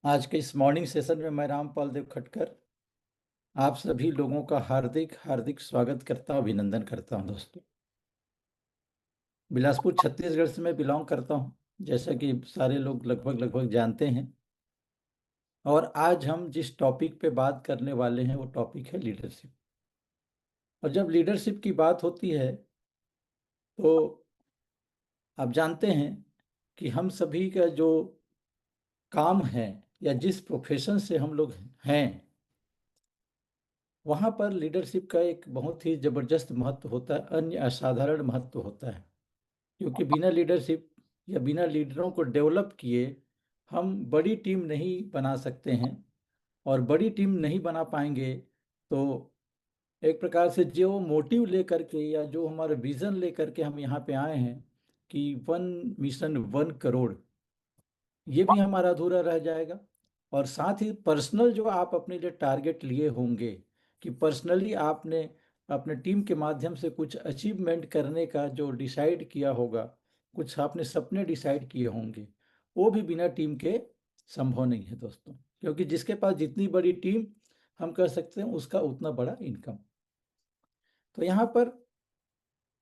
आज के इस मॉर्निंग सेशन में मैं रामपाल देव खटकर आप सभी लोगों का हार्दिक हार्दिक स्वागत करता हूं, अभिनंदन करता हूं। दोस्तों, बिलासपुर छत्तीसगढ़ से मैं बिलोंग करता हूं, जैसा कि सारे लोग लगभग लगभग जानते हैं। और आज हम जिस टॉपिक पे बात करने वाले हैं वो टॉपिक है लीडरशिप। और जब लीडरशिप की बात होती है तो आप जानते हैं कि हम सभी का जो काम है या जिस प्रोफेशन से हम लोग हैं, वहाँ पर लीडरशिप का एक बहुत ही ज़बरदस्त महत्व होता है, अन्य असाधारण महत्व होता है। क्योंकि बिना लीडरशिप या बिना लीडरों को डेवलप किए हम बड़ी टीम नहीं बना सकते हैं। और बड़ी टीम नहीं बना पाएंगे तो एक प्रकार से जो मोटिव लेकर के या जो हमारा विजन लेकर के हम यहाँ पे आए हैं कि 1 मिशन 1 करोड़, ये भी हमारा अधूरा रह जाएगा। और साथ ही पर्सनल जो आप अपने लिए टारगेट लिए होंगे कि पर्सनली आपने अपने टीम के माध्यम से कुछ अचीवमेंट करने का जो डिसाइड किया होगा, कुछ आपने सपने डिसाइड किए होंगे, वो भी बिना टीम के संभव नहीं है दोस्तों। क्योंकि जिसके पास जितनी बड़ी टीम, हम कह सकते हैं उसका उतना बड़ा इनकम। तो यहाँ पर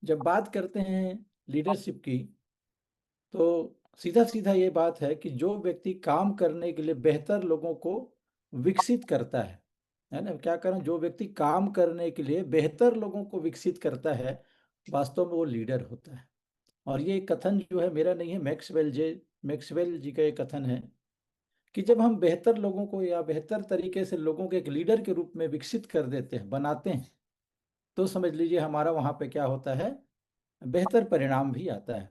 जब बात करते हैं लीडरशिप की, तो सीधा सीधा ये बात है कि जो व्यक्ति काम करने के लिए बेहतर लोगों को विकसित करता है ना, क्या करें, जो व्यक्ति काम करने के लिए बेहतर लोगों को विकसित करता है, वास्तव में वो लीडर होता है। और ये कथन जो है मेरा नहीं है, मैक्सवेल जी का ये कथन है कि जब हम बेहतर लोगों को या बेहतर तरीके से लोगों को एक लीडर के रूप में विकसित कर देते हैं, बनाते हैं, तो समझ लीजिए हमारा वहाँ पे क्या होता है, बेहतर परिणाम भी आता है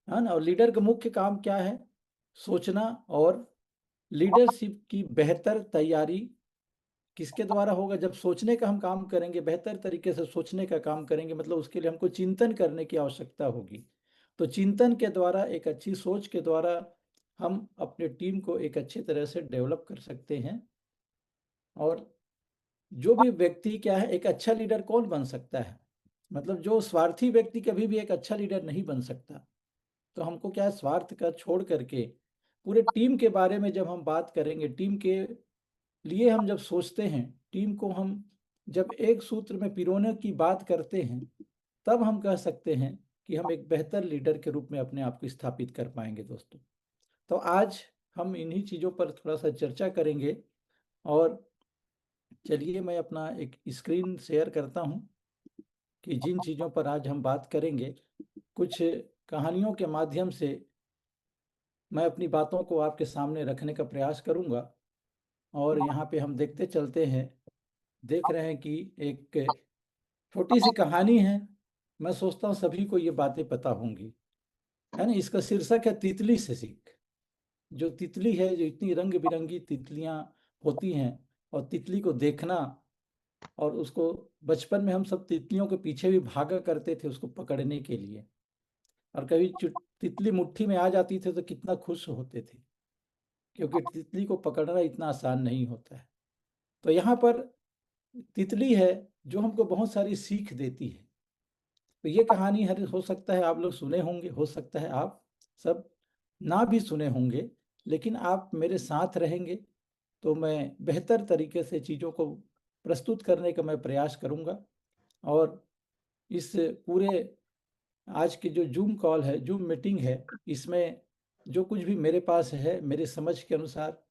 ना। और लीडर का मुख्य काम क्या है? सोचना। और लीडरशिप की बेहतर तैयारी किसके द्वारा होगा? जब सोचने का हम काम करेंगे, बेहतर तरीके से सोचने का काम करेंगे, मतलब उसके लिए हमको चिंतन करने की आवश्यकता होगी। तो चिंतन के द्वारा, एक अच्छी सोच के द्वारा हम अपने टीम को एक अच्छी तरह से डेवलप कर सकते हैं। और जो भी व्यक्ति क्या है, एक अच्छा लीडर कौन बन सकता है? मतलब जो स्वार्थी व्यक्ति कभी भी एक अच्छा लीडर नहीं बन सकता। तो हमको क्या है, स्वार्थ का छोड़ करके पूरे टीम के बारे में जब हम बात करेंगे, टीम के लिए हम जब सोचते हैं, टीम को हम जब एक सूत्र में पिरोने की बात करते हैं, तब हम कह सकते हैं कि हम एक बेहतर लीडर के रूप में अपने आप को स्थापित कर पाएंगे दोस्तों। तो आज हम इन्हीं चीज़ों पर थोड़ा सा चर्चा करेंगे। और चलिए मैं अपना एक स्क्रीन शेयर करता हूं कि जिन चीज़ों पर आज हम बात करेंगे, कुछ कहानियों के माध्यम से मैं अपनी बातों को आपके सामने रखने का प्रयास करूंगा। और यहाँ पे हम देखते चलते हैं, देख रहे हैं कि एक छोटी सी कहानी है। मैं सोचता हूँ सभी को ये बातें पता होंगी, है ना। इसका शीर्षक है तितली से सीख। जो तितली है, जो इतनी रंग बिरंगी तितलियां होती हैं, और तितली को देखना, और उसको बचपन में हम सब तितलियों के पीछे भी भागा करते थे उसको पकड़ने के लिए। और कभी तितली मुट्ठी में आ जाती थी तो कितना खुश होते थे, क्योंकि तितली को पकड़ना इतना आसान नहीं होता है। तो यहाँ पर तितली है जो हमको बहुत सारी सीख देती है। तो ये कहानी हर हो सकता है आप लोग सुने होंगे, हो सकता है आप सब ना भी सुने होंगे, लेकिन आप मेरे साथ रहेंगे तो मैं बेहतर तरीके से चीज़ों को प्रस्तुत करने का मैं प्रयास करूंगा। और इस पूरे आज की जो जूम कॉल है, जूम मीटिंग है, इसमें जो कुछ भी मेरे पास है, मेरे समझ के अनुसार,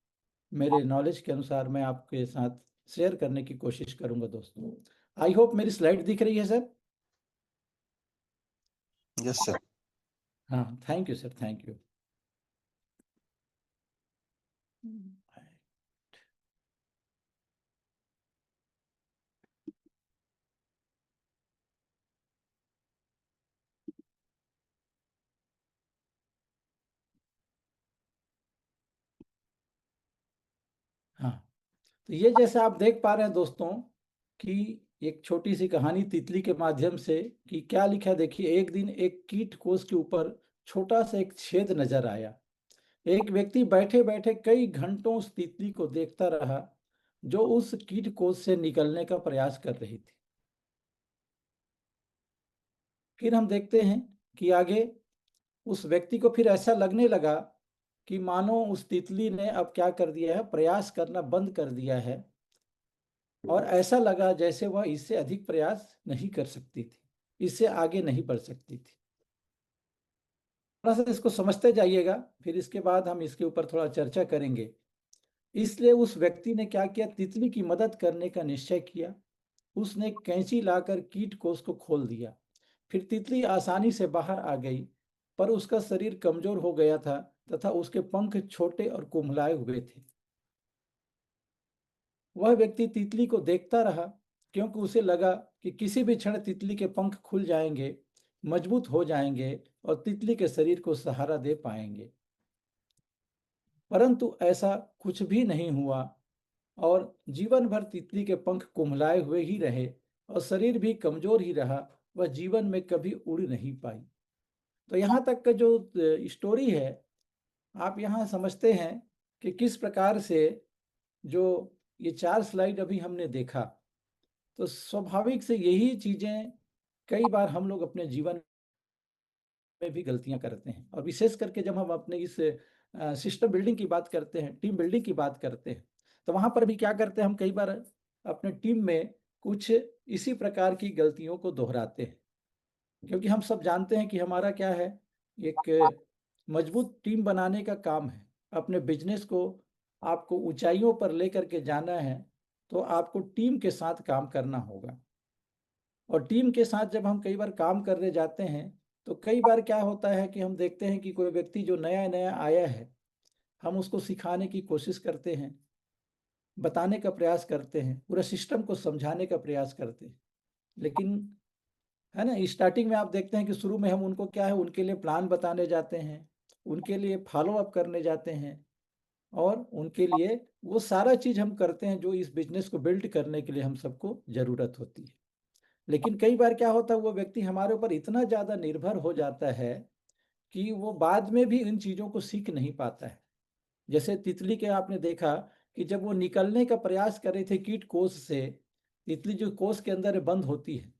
मेरे नॉलेज के अनुसार, मैं आपके साथ शेयर करने की कोशिश करूंगा दोस्तों। आई होप मेरी स्लाइड दिख रही है सर। Yes sir. हाँ, thank you sir, thank you. हाँ, तो ये जैसे आप देख पा रहे हैं दोस्तों कि एक छोटी सी कहानी तितली के माध्यम से, कि क्या लिखा है देखिए। एक दिन एक कीट कोश के ऊपर छोटा सा एक छेद नजर आया। एक व्यक्ति बैठे बैठे कई घंटों उस तितली को देखता रहा जो उस कीट कोश से निकलने का प्रयास कर रही थी। फिर हम देखते हैं कि आगे उस व्यक्ति को फिर ऐसा लगने लगा कि मानो उस तितली ने अब क्या कर दिया है, प्रयास करना बंद कर दिया है, और ऐसा लगा जैसे वह इससे अधिक प्रयास नहीं कर सकती थी, इससे आगे नहीं बढ़ सकती थी। थोड़ा सा इसको समझते जाइएगा, फिर इसके बाद हम इसके ऊपर थोड़ा चर्चा करेंगे। इसलिए उस व्यक्ति ने क्या किया, तितली की मदद करने का निश्चय किया। उसने कैंची लाकर कीट को उसको खोल दिया। फिर तितली आसानी से बाहर आ गई, पर उसका शरीर कमजोर हो गया था तथा उसके पंख छोटे और कुम्हलाए हुए थे। वह व्यक्ति तितली को देखता रहा, क्योंकि उसे लगा कि किसी भी क्षण तितली के पंख खुल जाएंगे, मजबूत हो जाएंगे और तितली के शरीर को सहारा दे पाएंगे। परंतु ऐसा कुछ भी नहीं हुआ, और जीवन भर तितली के पंख कुम्हलाए हुए ही रहे और शरीर भी कमजोर ही रहा। वह जीवन में कभी उड़ नहीं पाई। तो यहाँ तक का जो स्टोरी है, आप यहाँ समझते हैं कि किस प्रकार से जो ये 4 स्लाइड अभी हमने देखा, तो स्वाभाविक से यही चीजें कई बार हम लोग अपने जीवन में भी गलतियां करते हैं। और विशेष करके जब हम अपने इस सिस्टम बिल्डिंग की बात करते हैं, टीम बिल्डिंग की बात करते हैं, तो वहां पर भी क्या करते हैं, हम कई बार अपने टीम में कुछ इसी प्रकार की गलतियों को दोहराते हैं। क्योंकि हम सब जानते हैं कि हमारा क्या है, एक मजबूत टीम बनाने का काम है। अपने बिजनेस को आपको ऊंचाइयों पर लेकर के जाना है, तो आपको टीम के साथ काम करना होगा। और टीम के साथ जब हम कई बार काम करने जाते हैं, तो कई बार क्या होता है कि हम देखते हैं कि कोई व्यक्ति जो नया नया आया है, हम उसको सिखाने की कोशिश करते हैं, बताने का प्रयास करते हैं, पूरा सिस्टम को समझाने का प्रयास करते हैं। लेकिन है ना, स्टार्टिंग में आप देखते हैं कि शुरू में हम उनको क्या है, उनके लिए प्लान बताने जाते हैं, उनके लिए फॉलो अप करने जाते हैं, और उनके लिए वो सारा चीज हम करते हैं जो इस बिजनेस को बिल्ड करने के लिए हम सबको जरूरत होती है। लेकिन कई बार क्या होता है, वो व्यक्ति हमारे ऊपर इतना ज्यादा निर्भर हो जाता है कि वो बाद में भी इन चीजों को सीख नहीं पाता है। जैसे तितली के आपने देखा कि जब वो निकलने का प्रयास कर रहे थे कीट कोष से, तितली जो कोष के अंदर बंद होती है,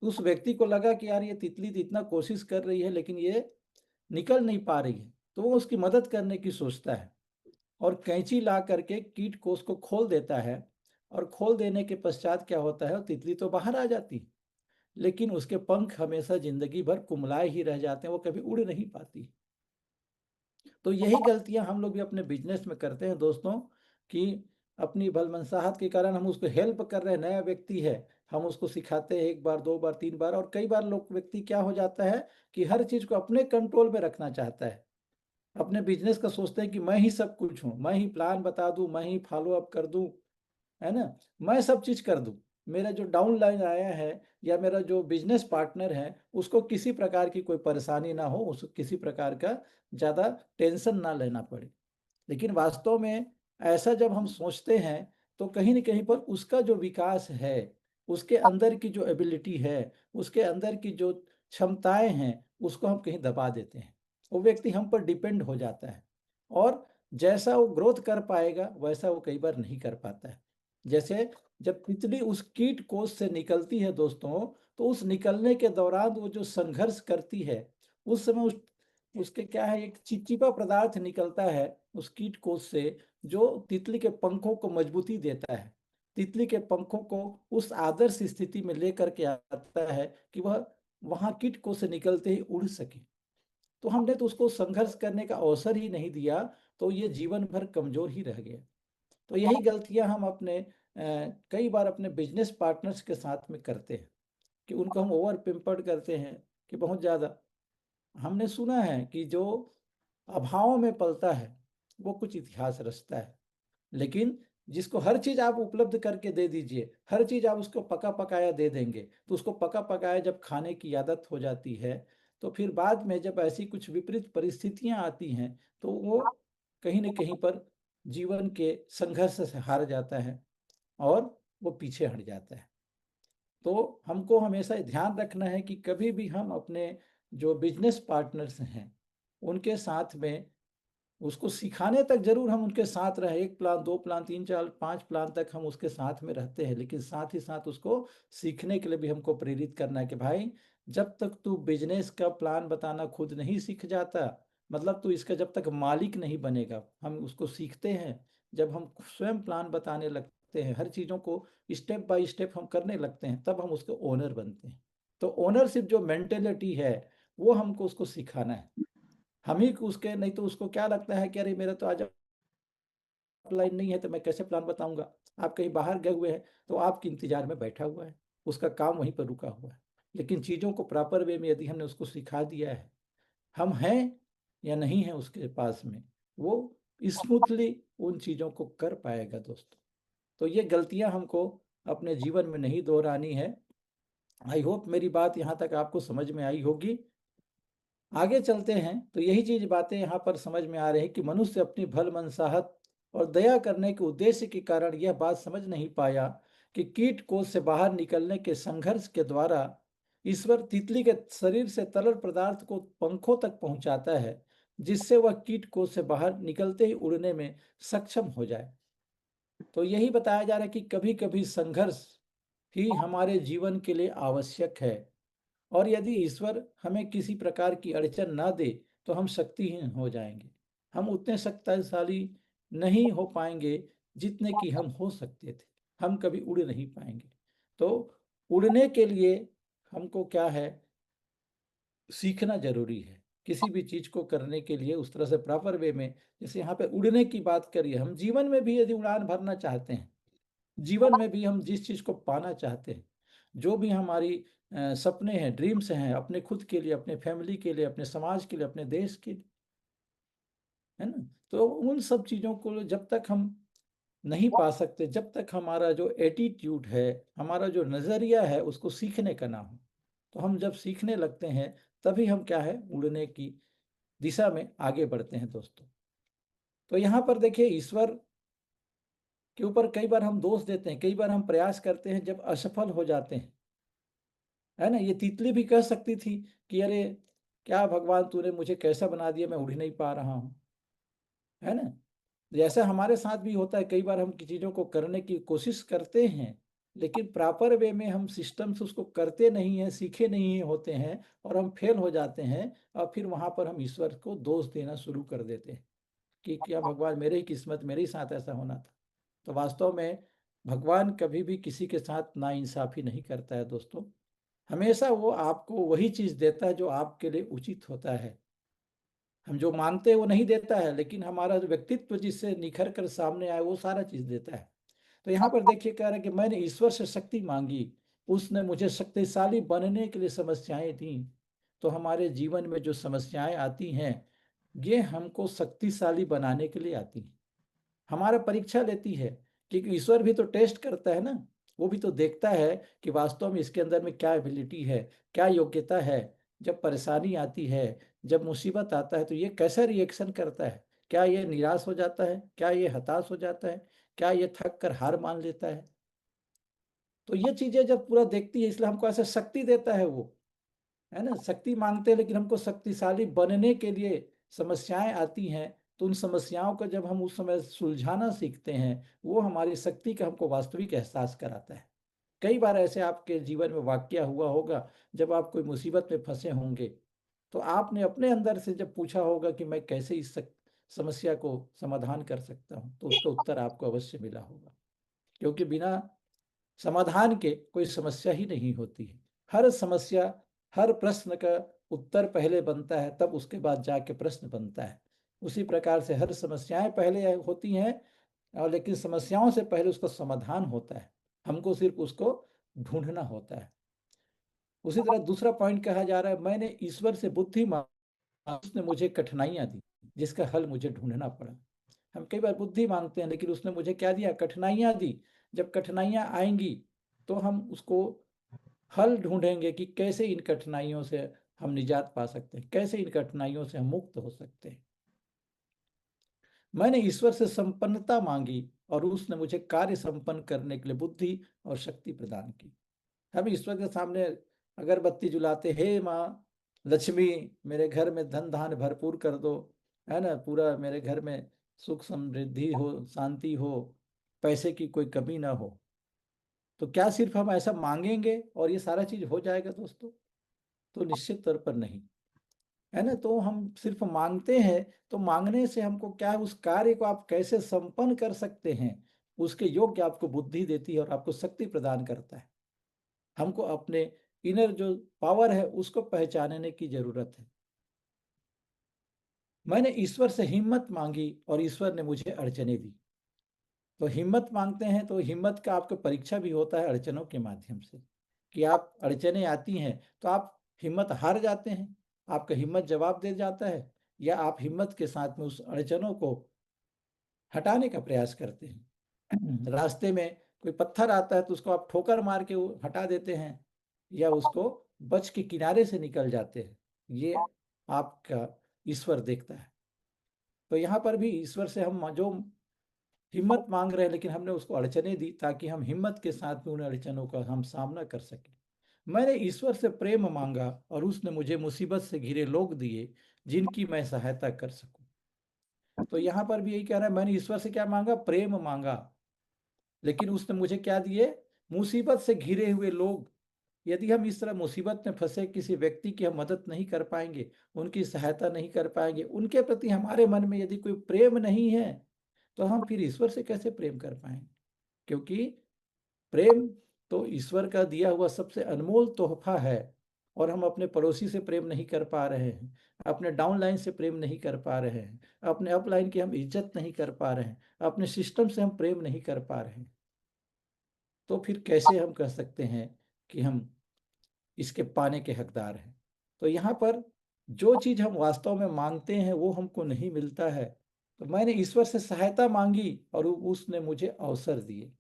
तो उस व्यक्ति को लगा कि यार ये तितली तो इतना कोशिश कर रही है लेकिन ये निकल नहीं पा रही है, तो वो उसकी मदद करने की सोचता है और कैंची ला करके कीट कोष को खोल देता है। और खोल देने के पश्चात क्या होता है, तितली तो बाहर आ जाती है, लेकिन उसके पंख हमेशा जिंदगी भर कुमलाए ही रह जाते हैं, वो कभी उड़ नहीं पाती। तो यही गलतियां हम लोग भी अपने बिजनेस में करते हैं दोस्तों, कि अपनी भलमनसाहत के कारण हम उसको हेल्प कर रहे हैं, नया व्यक्ति है, हम उसको सिखाते हैं 1 बार 2 बार 3 बार, और कई बार लोग व्यक्ति क्या हो जाता है कि हर चीज को अपने कंट्रोल में रखना चाहता है। अपने बिजनेस का सोचते हैं कि मैं ही सब कुछ हूँ, मैं ही प्लान बता दूं, मैं ही फॉलो अप कर दूं, है ना, मैं सब चीज कर दूं। मेरा जो डाउन लाइन आया है या मेरा जो बिजनेस पार्टनर है, उसको किसी प्रकार की कोई परेशानी ना हो, उसको किसी प्रकार का ज्यादा टेंशन ना लेना पड़े। लेकिन वास्तव में ऐसा जब हम सोचते हैं, तो कहीं न कहीं पर उसका जो विकास है, उसके अंदर की जो एबिलिटी है, उसके अंदर की जो क्षमताएं हैं, उसको हम कहीं दबा देते हैं। वो व्यक्ति हम पर डिपेंड हो जाता है, और जैसा वो ग्रोथ कर पाएगा वैसा वो कई बार नहीं कर पाता है। जैसे जब तितली उस कीट कोष से निकलती है दोस्तों, तो उस निकलने के दौरान वो जो संघर्ष करती है, उस समय उसके क्या है, एक चिपचिपा पदार्थ निकलता है उस कीट कोष से, जो तितली के पंखों को मजबूती देता है, तितली के पंखों को उस आदर्श स्थिति में लेकर के आता है कि वह वहां कीट कोष से निकलते ही उड़ सके। तो हमने तो उसको संघर्ष करने का अवसर ही नहीं दिया, तो ये जीवन भर कमजोर ही रह गया। तो यही गलतियां हम अपने कई बार अपने बिजनेस पार्टनर्स के साथ में करते हैं, कि उनको हम ओवर पेम्पर्ड करते हैं, कि बहुत ज्यादा। हमने सुना है कि जो अभाव में पलता है वो कुछ इतिहास रचता है। लेकिन जिसको हर चीज आप उपलब्ध करके दे दीजिए, हर चीज आप उसको पका पकाया दे देंगे, तो उसको पका पकाया जब खाने की आदत हो जाती है, तो फिर बाद में जब ऐसी कुछ विपरीत परिस्थितियां आती हैं, तो वो कहीं न कहीं पर जीवन के संघर्ष से हार जाता है और वो पीछे हट जाता है। तो हमको हमेशा ध्यान रखना है कि कभी भी हम अपने जो बिजनेस पार्टनर्स हैं, उनके साथ में उसको सिखाने तक जरूर हम उनके साथ रहे, 1 प्लान 2 प्लान 3 4 5 प्लान तक हम उसके साथ में रहते हैं, लेकिन साथ ही साथ उसको सीखने के लिए भी हमको प्रेरित करना है कि भाई, जब तक तू बिजनेस का प्लान बताना खुद नहीं सीख जाता, मतलब तू इसका जब तक मालिक नहीं बनेगा। हम उसको सीखते हैं जब हम स्वयं प्लान बताने लगते हैं, हर चीज़ों को स्टेप बाय स्टेप हम करने लगते हैं, तब हम उसके ओनर बनते हैं। तो ओनरशिप जो मेंटेलिटी है वो हमको उसको सिखाना है। हम ही उसके, नहीं तो उसको क्या लगता है कि अरे मेरा तो आज लाइन नहीं है तो मैं कैसे प्लान बताऊंगा। आप कहीं बाहर गए हुए हैं तो आपके इंतजार में बैठा हुआ है, उसका काम वहीं पर रुका हुआ है। लेकिन चीज़ों को प्रॉपर वे में यदि हमने उसको सिखा दिया है, हम हैं या नहीं हैं उसके पास में, वो स्मूथली उन चीज़ों को कर पाएगा दोस्तों। तो ये गलतियां हमको अपने जीवन में नहीं दोहरानी है। आई होप मेरी बात यहाँ तक आपको समझ में आई होगी। आगे चलते हैं तो यही चीज बातें यहाँ पर समझ में आ रही है कि मनुष्य अपनी भल मनसाहत और दया करने के उद्देश्य के कारण यह बात समझ नहीं पाया कि कीट कोष से बाहर निकलने के संघर्ष के द्वारा ईश्वर तितली के शरीर से तरल पदार्थ को पंखों तक पहुंचाता है, जिससे वह कीट कोष से बाहर निकलते ही उड़ने में सक्षम हो जाए। तो यही बताया जा रहा है कि कभी कभी संघर्ष ही हमारे जीवन के लिए आवश्यक है, और यदि ईश्वर हमें किसी प्रकार की अड़चन ना दे तो हम शक्तिहीन हो जाएंगे। हम उतने शक्तिशाली नहीं हो पाएंगे जितने कि हम हो सकते थे। हम कभी उड़ नहीं पाएंगे। तो उड़ने के लिए हमको क्या है, सीखना जरूरी है। किसी भी चीज को करने के लिए उस तरह से प्रॉपर वे में, जैसे यहाँ पे उड़ने की बात करिए, हम जीवन में भी यदि उड़ान भरना चाहते हैं, जीवन में भी हम जिस चीज को पाना चाहते हैं, जो भी हमारी सपने हैं, ड्रीम्स हैं, अपने खुद के लिए, अपने फैमिली के लिए, अपने समाज के लिए, अपने देश के लिए, है ना, तो उन सब चीजों को जब तक हम नहीं पा सकते, जब तक हमारा जो एटीट्यूड है, हमारा जो नजरिया है उसको सीखने का ना हो, तो हम जब सीखने लगते हैं तभी हम क्या है, उड़ने की दिशा में आगे बढ़ते हैं दोस्तों। तो यहाँ पर देखिए, ईश्वर के ऊपर कई बार हम दोष देते हैं, कई बार हम प्रयास करते हैं, जब असफल हो जाते हैं, है ना। ये तितली भी कह सकती थी कि अरे क्या भगवान, तूने मुझे कैसा बना दिया, मैं उड़ ही नहीं पा रहा हूँ, है ना। जैसा हमारे साथ भी होता है, कई बार हम चीज़ों को करने की कोशिश करते हैं, लेकिन प्रॉपर वे में हम सिस्टम से उसको करते नहीं हैं, सीखे नहीं होते हैं, और हम फेल हो जाते हैं। और फिर वहाँ पर हम ईश्वर को दोष देना शुरू कर देते हैं कि क्या भगवान, मेरे ही किस्मत, मेरे ही साथ ऐसा होना था। तो वास्तव में भगवान कभी भी किसी के साथ नाइंसाफी नहीं करता है दोस्तों। हमेशा वो आपको वही चीज देता है जो आपके लिए उचित होता है। हम जो मांगते हैं वो नहीं देता है, लेकिन हमारा जो व्यक्तित्व जिससे निखर कर सामने आए वो सारा चीज देता है। तो यहाँ पर देखिए, कह रहा है कि मैंने ईश्वर से शक्ति मांगी, उसने मुझे शक्तिशाली बनने के लिए समस्याएं दी। तो हमारे जीवन में जो समस्याएं आती हैं, ये हमको शक्तिशाली बनाने के लिए आती हैं, हमारा परीक्षा लेती है। क्योंकि ईश्वर भी तो टेस्ट करता है ना, वो भी तो देखता है कि वास्तव में इसके अंदर में क्या एबिलिटी है, क्या योग्यता है। जब परेशानी आती है, जब मुसीबत आता है, तो ये कैसा रिएक्शन करता है। क्या ये निराश हो जाता है, क्या ये हताश हो जाता है, क्या ये थक कर हार मान लेता है। तो ये चीजें जब पूरा देखती है, इसलिए हमको ऐसा शक्ति देता है वो, है ना। शक्ति मांगते हैं, लेकिन हमको शक्तिशाली बनने के लिए समस्याएं आती हैं। तो उन समस्याओं को जब हम उस समय सुलझाना सीखते हैं, वो हमारी शक्ति का हमको वास्तविक एहसास कराता है। कई बार ऐसे आपके जीवन में वाकया हुआ होगा, जब आप कोई मुसीबत में फंसे होंगे, तो आपने अपने अंदर से जब पूछा होगा कि मैं कैसे इस समस्या को समाधान कर सकता हूँ, तो उसका उत्तर आपको अवश्य मिला होगा। क्योंकि बिना समाधान के कोई समस्या ही नहीं होती है। हर समस्या, हर प्रश्न का उत्तर पहले बनता है, तब उसके बाद जाके प्रश्न बनता है। उसी प्रकार से हर समस्याएं पहले होती हैं, और लेकिन समस्याओं से पहले उसका समाधान होता है। हमको सिर्फ उसको ढूंढना होता है। उसी तरह दूसरा पॉइंट कहा जा रहा है, मैंने ईश्वर से बुद्धि मांगी, उसने मुझे कठिनाइयां दी, जिसका हल मुझे ढूंढना पड़ा। हम कई बार बुद्धि मांगते हैं, लेकिन उसने मुझे क्या दिया, कठिनाइयां दी। जब कठिनाइयां आएंगी तो हम उसको हल ढूंढेंगे कि कैसे इन कठिनाइयों से हम निजात पा सकते हैं, कैसे इन कठिनाइयों से हम मुक्त हो सकते हैं। मैंने ईश्वर से संपन्नता मांगी, और उसने मुझे कार्य संपन्न करने के लिए बुद्धि और शक्ति प्रदान की। हम ईश्वर के सामने अगरबत्ती जलाते, हे माँ लक्ष्मी, मेरे घर में धन धान भरपूर कर दो, है ना, पूरा मेरे घर में सुख समृद्धि हो, शांति हो, पैसे की कोई कमी ना हो। तो क्या सिर्फ हम ऐसा मांगेंगे और ये सारा चीज हो जाएगा दोस्तों? तो निश्चित तौर पर नहीं, है ना। तो हम सिर्फ मांगते हैं, तो मांगने से हमको क्या है, उस कार्य को आप कैसे संपन्न कर सकते हैं उसके योग्य आपको बुद्धि देती है और आपको शक्ति प्रदान करता है। हमको अपने इनर जो पावर है उसको पहचानने की जरूरत है। मैंने ईश्वर से हिम्मत मांगी और ईश्वर ने मुझे अड़चने दी। तो हिम्मत मांगते हैं तो हिम्मत का आपको परीक्षा भी होता है अड़चनों के माध्यम से, कि आप अड़चने आती हैं तो आप हिम्मत हार जाते हैं, आपका हिम्मत जवाब दे जाता है, या आप हिम्मत के साथ में उस अड़चनों को हटाने का प्रयास करते हैं। रास्ते में कोई पत्थर आता है तो उसको आप ठोकर मार के वो हटा देते हैं, या उसको बच के किनारे से निकल जाते हैं। ये आपका ईश्वर देखता है। तो यहाँ पर भी ईश्वर से हम जो हिम्मत मांग रहे हैं, लेकिन हमने उसको अड़चने दी ताकि हम हिम्मत के साथ में उन अड़चनों का हम सामना कर सकें। मैंने ईश्वर से प्रेम मांगा और उसने मुझे मुसीबत से घिरे लोग दिए जिनकी मैं सहायता कर सकूं। तो यहाँ पर भी यही कह रहा है, मैंने ईश्वर से क्या मांगा, प्रेम मांगा, लेकिन उसने मुझे क्या दिए, मुसीबत से घिरे हुए लोग। यदि हम इस तरह मुसीबत में फंसे किसी व्यक्ति की हम मदद नहीं कर पाएंगे, उनकी सहायता नहीं कर पाएंगे, उनके प्रति हमारे मन में यदि कोई प्रेम नहीं है, तो हम फिर ईश्वर से कैसे प्रेम कर पाएंगे। क्योंकि प्रेम तो ईश्वर का दिया हुआ सबसे अनमोल तोहफा है, और हम अपने पड़ोसी से प्रेम नहीं कर पा रहे हैं, अपने डाउन लाइन से प्रेम नहीं कर पा रहे हैं, अपने अप लाइन की हम इज्जत नहीं कर पा रहे हैं, अपने सिस्टम से हम प्रेम नहीं कर पा रहे हैं, तो फिर कैसे हम कह सकते हैं कि हम इसके पाने के हकदार हैं। तो यहाँ पर जो चीज़ हम वास्तव में मांगते हैं वो हमको नहीं मिलता है। तो मैंने ईश्वर से सहायता मांगी और उसने मुझे अवसर दिए।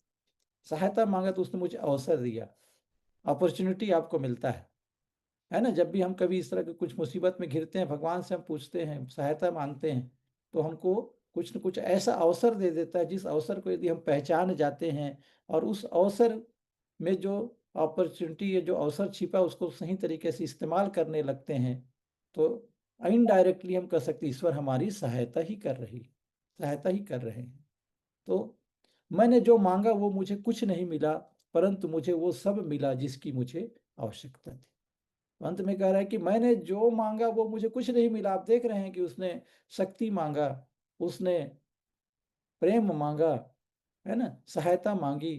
सहायता मांगा तो उसने मुझे अवसर दिया, अपॉर्चुनिटी आपको मिलता है ना। जब भी हम कभी इस तरह के कुछ मुसीबत में घिरते हैं, भगवान से हम पूछते हैं, सहायता मांगते हैं, तो हमको कुछ न कुछ ऐसा अवसर दे देता है, जिस अवसर को यदि हम पहचान जाते हैं और उस अवसर में जो अपॉर्चुनिटी या जो अवसर छिपा उसको सही तरीके से इस्तेमाल करने लगते हैं, तो इनडायरेक्टली हम कह सकते हैं ईश्वर हमारी सहायता ही कर रही, सहायता ही कर रहे हैं। तो मैंने जो मांगा वो मुझे कुछ नहीं मिला, परंतु मुझे वो सब मिला जिसकी मुझे आवश्यकता थी। अंत में कह रहा है कि मैंने जो मांगा वो मुझे कुछ नहीं मिला। आप देख रहे हैं कि उसने शक्ति मांगा, उसने प्रेम मांगा, है ना, सहायता मांगी,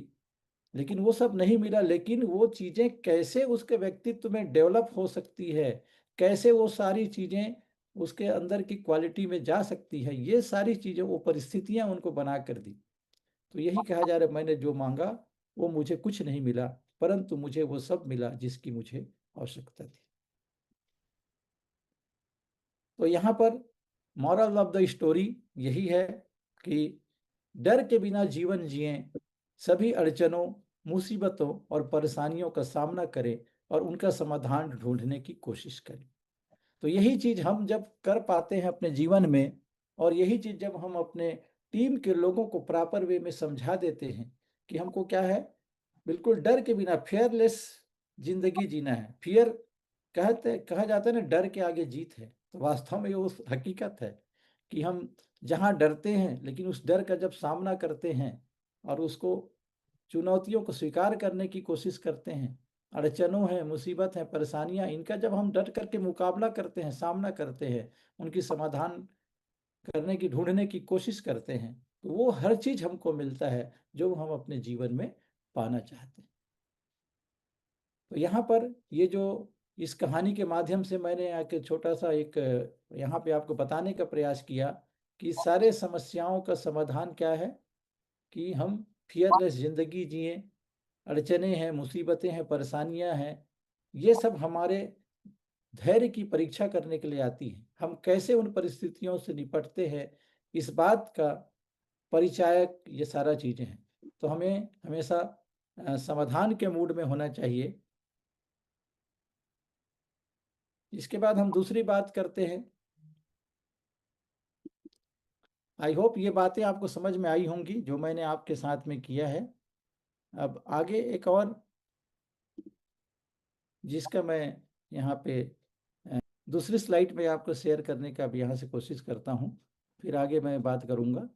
लेकिन वो सब नहीं मिला। लेकिन वो चीजें कैसे उसके व्यक्तित्व में डेवलप हो सकती है, कैसे वो सारी चीजें उसके अंदर की क्वालिटी में जा सकती है, ये सारी चीजें, वो परिस्थितियां उनको बना कर दी। तो यही कहा जा रहा है, मैंने जो मांगा वो मुझे कुछ नहीं मिला, परंतु मुझे वो सब मिला जिसकी मुझे आवश्यकता थी। तो यहाँ पर मॉरल ऑफ द स्टोरी यही है कि डर के बिना जीवन जिएं, सभी अड़चनों, मुसीबतों और परेशानियों का सामना करें और उनका समाधान ढूंढने की कोशिश करें। तो यही चीज हम जब कर पाते हैं अपने जीवन में, और यही चीज जब हम अपने टीम के लोगों को प्रॉपर वे में समझा देते हैं कि हमको क्या है, बिल्कुल डर के बिना फेयरलेस जिंदगी जीना है। फियर कहा जाता है ना, डर के आगे जीत है। तो वास्तव में वो हकीकत है कि हम जहाँ डरते हैं, लेकिन उस डर का जब सामना करते हैं और उसको, चुनौतियों को स्वीकार करने की कोशिश करते हैं, अड़चनों हैं, मुसीबत हैं, परेशानियां, इनका जब हम डट करके मुकाबला करते हैं, सामना करते हैं, उनकी समाधान करने की, ढूंढने की कोशिश करते हैं, तो वो हर चीज हमको मिलता है जो हम अपने जीवन में पाना चाहते हैं। तो यहाँ पर ये जो इस कहानी के माध्यम से मैंने आके छोटा सा एक यहाँ पे आपको बताने का प्रयास किया कि सारे समस्याओं का समाधान क्या है, कि हम फियरलेस जिंदगी जिए। अड़चने हैं, मुसीबतें हैं, परेशानियां हैं, ये सब हमारे धैर्य की परीक्षा करने के लिए आती हैं। हम कैसे उन परिस्थितियों से निपटते हैं, इस बात का परिचायक ये सारा चीजें हैं। तो हमें हमेशा समाधान के मूड में होना चाहिए। इसके बाद हम दूसरी बात करते हैं। आई होप ये बातें आपको समझ में आई होंगी जो मैंने आपके साथ में किया है। अब आगे एक और, जिसका मैं यहाँ पे दूसरी स्लाइड में आपको शेयर करने का भी यहाँ से कोशिश करता हूँ, फिर आगे मैं बात करूँगा।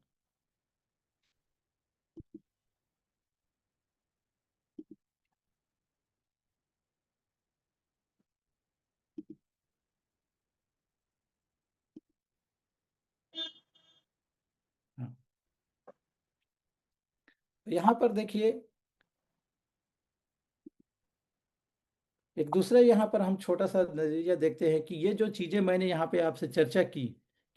यहाँ पर देखिए एक दूसरे, यहाँ पर हम छोटा सा नजरिया देखते हैं कि ये जो चीजें मैंने यहाँ पे आपसे चर्चा की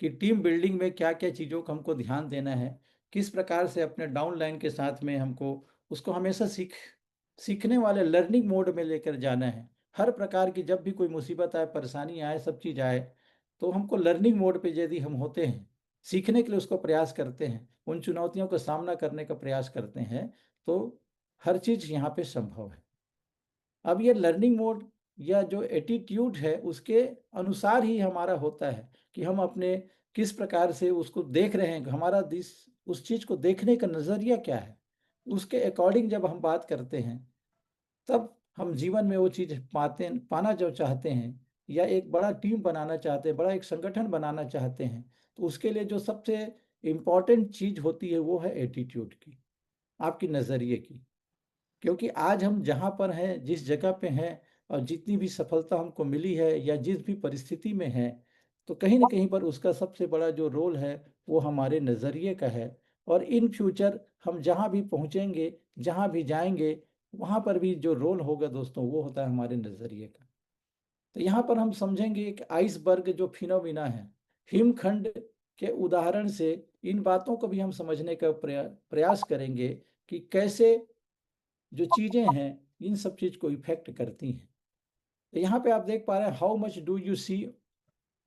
कि टीम बिल्डिंग में क्या क्या चीजों का हमको ध्यान देना है, किस प्रकार से अपने डाउन लाइन के साथ में हमको उसको हमेशा सीखने वाले लर्निंग मोड में लेकर जाना है। हर प्रकार की जब भी कोई मुसीबत आए, परेशानी आए, सब चीज आए, तो हमको लर्निंग मोड पे यदि हम होते हैं, सीखने के लिए उसको प्रयास करते हैं, उन चुनौतियों का सामना करने का प्रयास करते हैं, तो हर चीज यहाँ पे संभव है। अब ये लर्निंग मोड या जो एटीट्यूड है उसके अनुसार ही हमारा होता है कि हम अपने किस प्रकार से उसको देख रहे हैं, हमारा दिस उस चीज को देखने का नजरिया क्या है, उसके अकॉर्डिंग जब हम बात करते हैं, तब हम जीवन में वो चीज पाना जो चाहते हैं, या एक बड़ा टीम बनाना चाहते हैं, बड़ा एक संगठन बनाना चाहते हैं, तो उसके लिए जो सबसे इम्पोर्टेंट चीज होती है वो है एटीट्यूड की, आपकी नजरिए की। क्योंकि आज हम जहाँ पर हैं, जिस जगह पे हैं, और जितनी भी सफलता हमको मिली है या जिस भी परिस्थिति में है, तो कहीं ना कहीं पर उसका सबसे बड़ा जो रोल है वो हमारे नज़रिए का है। और इन फ्यूचर हम जहाँ भी पहुँचेंगे, जहाँ भी जाएंगे, वहाँ पर भी जो रोल होगा दोस्तों, वो होता है हमारे नज़रिए का। तो यहाँ पर हम समझेंगे एक आइसबर्ग जो फिनोमिना है, हिमखंड के उदाहरण से इन बातों को भी हम समझने का प्रयास करेंगे कि कैसे जो चीजें हैं इन सब चीज को इफेक्ट करती हैं। तो यहाँ पे आप देख पा रहे हैं, how much do you see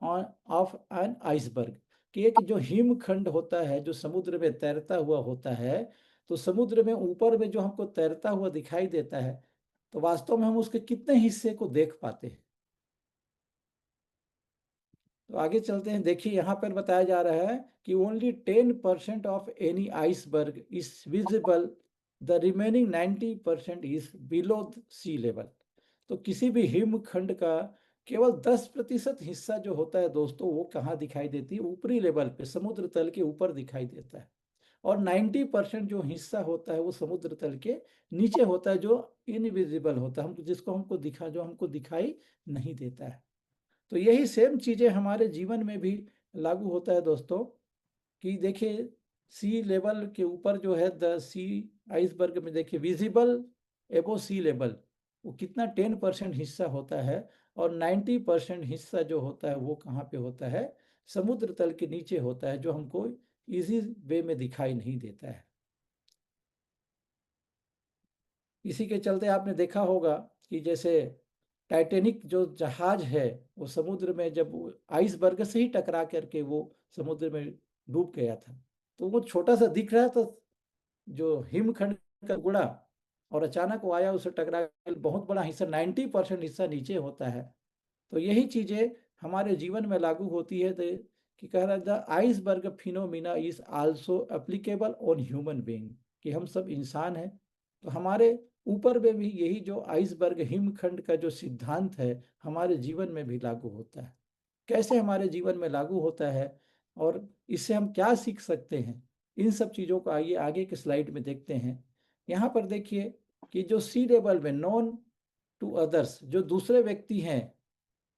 on of an iceberg, कि एक जो हिमखंड होता है जो समुद्र में तैरता हुआ होता है, तो समुद्र में ऊपर में जो हमको तैरता हुआ दिखाई देता है, तो वास्तव में हम उसके कितने हिस्से को देख पाते हैं। तो आगे चलते हैं, देखिए यहाँ पर बताया जा रहा है कि only 10% of any iceberg is visible, the remaining 90% is below sea level. तो किसी भी हिमखंड का केवल 10% हिस्सा जो होता है दोस्तों, वो कहाँ दिखाई देती है? ऊपरी लेवल पे, समुद्र तल के ऊपर दिखाई देता है। और 90% जो हिस्सा होता है वो समुद्र तल के नीचे होता है, जो इनविजिबल होता है, हमको जिसको हमको जो हमको दिखाई नहीं देता है। तो यही सेम चीजें हमारे जीवन में भी लागू होता है दोस्तों, कि देखिए सी लेवल के ऊपर जो है, द सी आइसबर्ग में देखिए विजिबल एबो सी लेवल, वो कितना 10% हिस्सा होता है, और 90% हिस्सा जो होता है वो कहाँ पे होता है? समुद्र तल के नीचे होता है, जो हमको इजी वे में दिखाई नहीं देता है। इसी के चलते आपने देखा होगा कि जैसे टाइटेनिक जो जहाज है, वो समुद्र में जब आइसबर्ग से ही टकरा करके वो समुद्र में डूब गया था, तो वो छोटा सा दिख रहा था जो हिमखंड का गुड़ा, और अचानक वो आया, उसे टकरा के बहुत बड़ा हिस्सा, 90% हिस्सा नीचे होता है। तो यही चीजें हमारे जीवन में लागू होती है, कि कह रहा था iceberg phenomena is also applicable on human being, कि हम सब इंसान हैं, तो हमारे ऊपर में भी यही जो आइसबर्ग हिमखंड का जो सिद्धांत है हमारे जीवन में भी लागू होता है। कैसे हमारे जीवन में लागू होता है और इससे हम क्या सीख सकते हैं, इन सब चीज़ों को आइए आगे के स्लाइड में देखते हैं। यहाँ पर देखिए कि जो सी लेवल में नॉन टू अदर्स, जो दूसरे व्यक्ति हैं,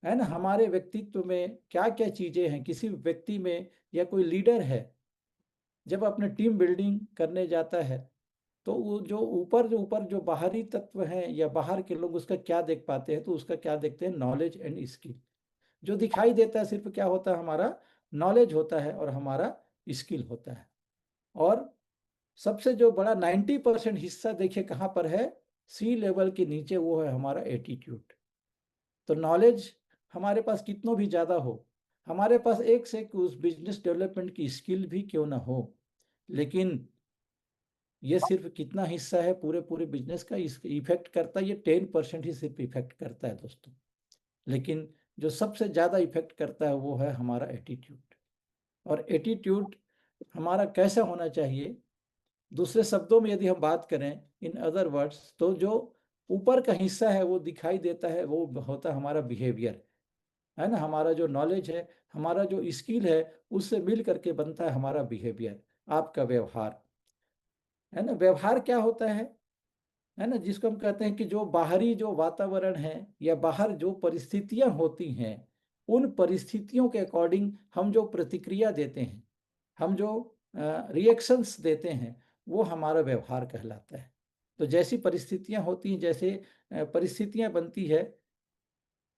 है ना, हमारे व्यक्तित्व में क्या क्या चीजें हैं, किसी व्यक्ति में, या कोई लीडर है जब अपने टीम बिल्डिंग करने जाता है, तो वो जो बाहरी तत्व हैं या बाहर के लोग उसका क्या देख पाते हैं? तो उसका क्या देखते हैं? Knowledge and skill. जो दिखाई देता है सिर्फ क्या होता है? हमारा नॉलेज होता है और हमारा स्किल होता है। और सबसे जो बड़ा 90% हिस्सा देखिए कहाँ पर है? सी लेवल के नीचे, वो है हमारा एटीट्यूड। तो नॉलेज हमारे पास कितनों भी ज़्यादा हो, हमारे पास एक से एक उस बिजनेस डेवलपमेंट की स्किल भी क्यों ना हो, लेकिन ये सिर्फ कितना हिस्सा है पूरे पूरे बिजनेस का, इस इफेक्ट करता है, ये 10% ही सिर्फ इफेक्ट करता है दोस्तों। लेकिन जो सबसे ज़्यादा इफेक्ट करता है वो है हमारा एटीट्यूड। और एटीट्यूड हमारा कैसा होना चाहिए? दूसरे शब्दों में यदि हम बात करें, इन अदर वर्ड्स, तो जो ऊपर का हिस्सा है वो दिखाई देता है, वो होता है हमारा बिहेवियर, है ना, हमारा जो नॉलेज है, हमारा जो स्किल है, उससे मिल करके बनता है हमारा बिहेवियर, आपका व्यवहार, है ना। व्यवहार क्या होता है ना, जिसको हम कहते हैं कि जो बाहरी जो वातावरण है या बाहर जो परिस्थितियां होती हैं, उन परिस्थितियों के अकॉर्डिंग हम जो प्रतिक्रिया देते हैं, हम जो रिएक्शंस देते हैं, वो हमारा व्यवहार कहलाता है। तो जैसी परिस्थितियां होती हैं, जैसे परिस्थितियां बनती है,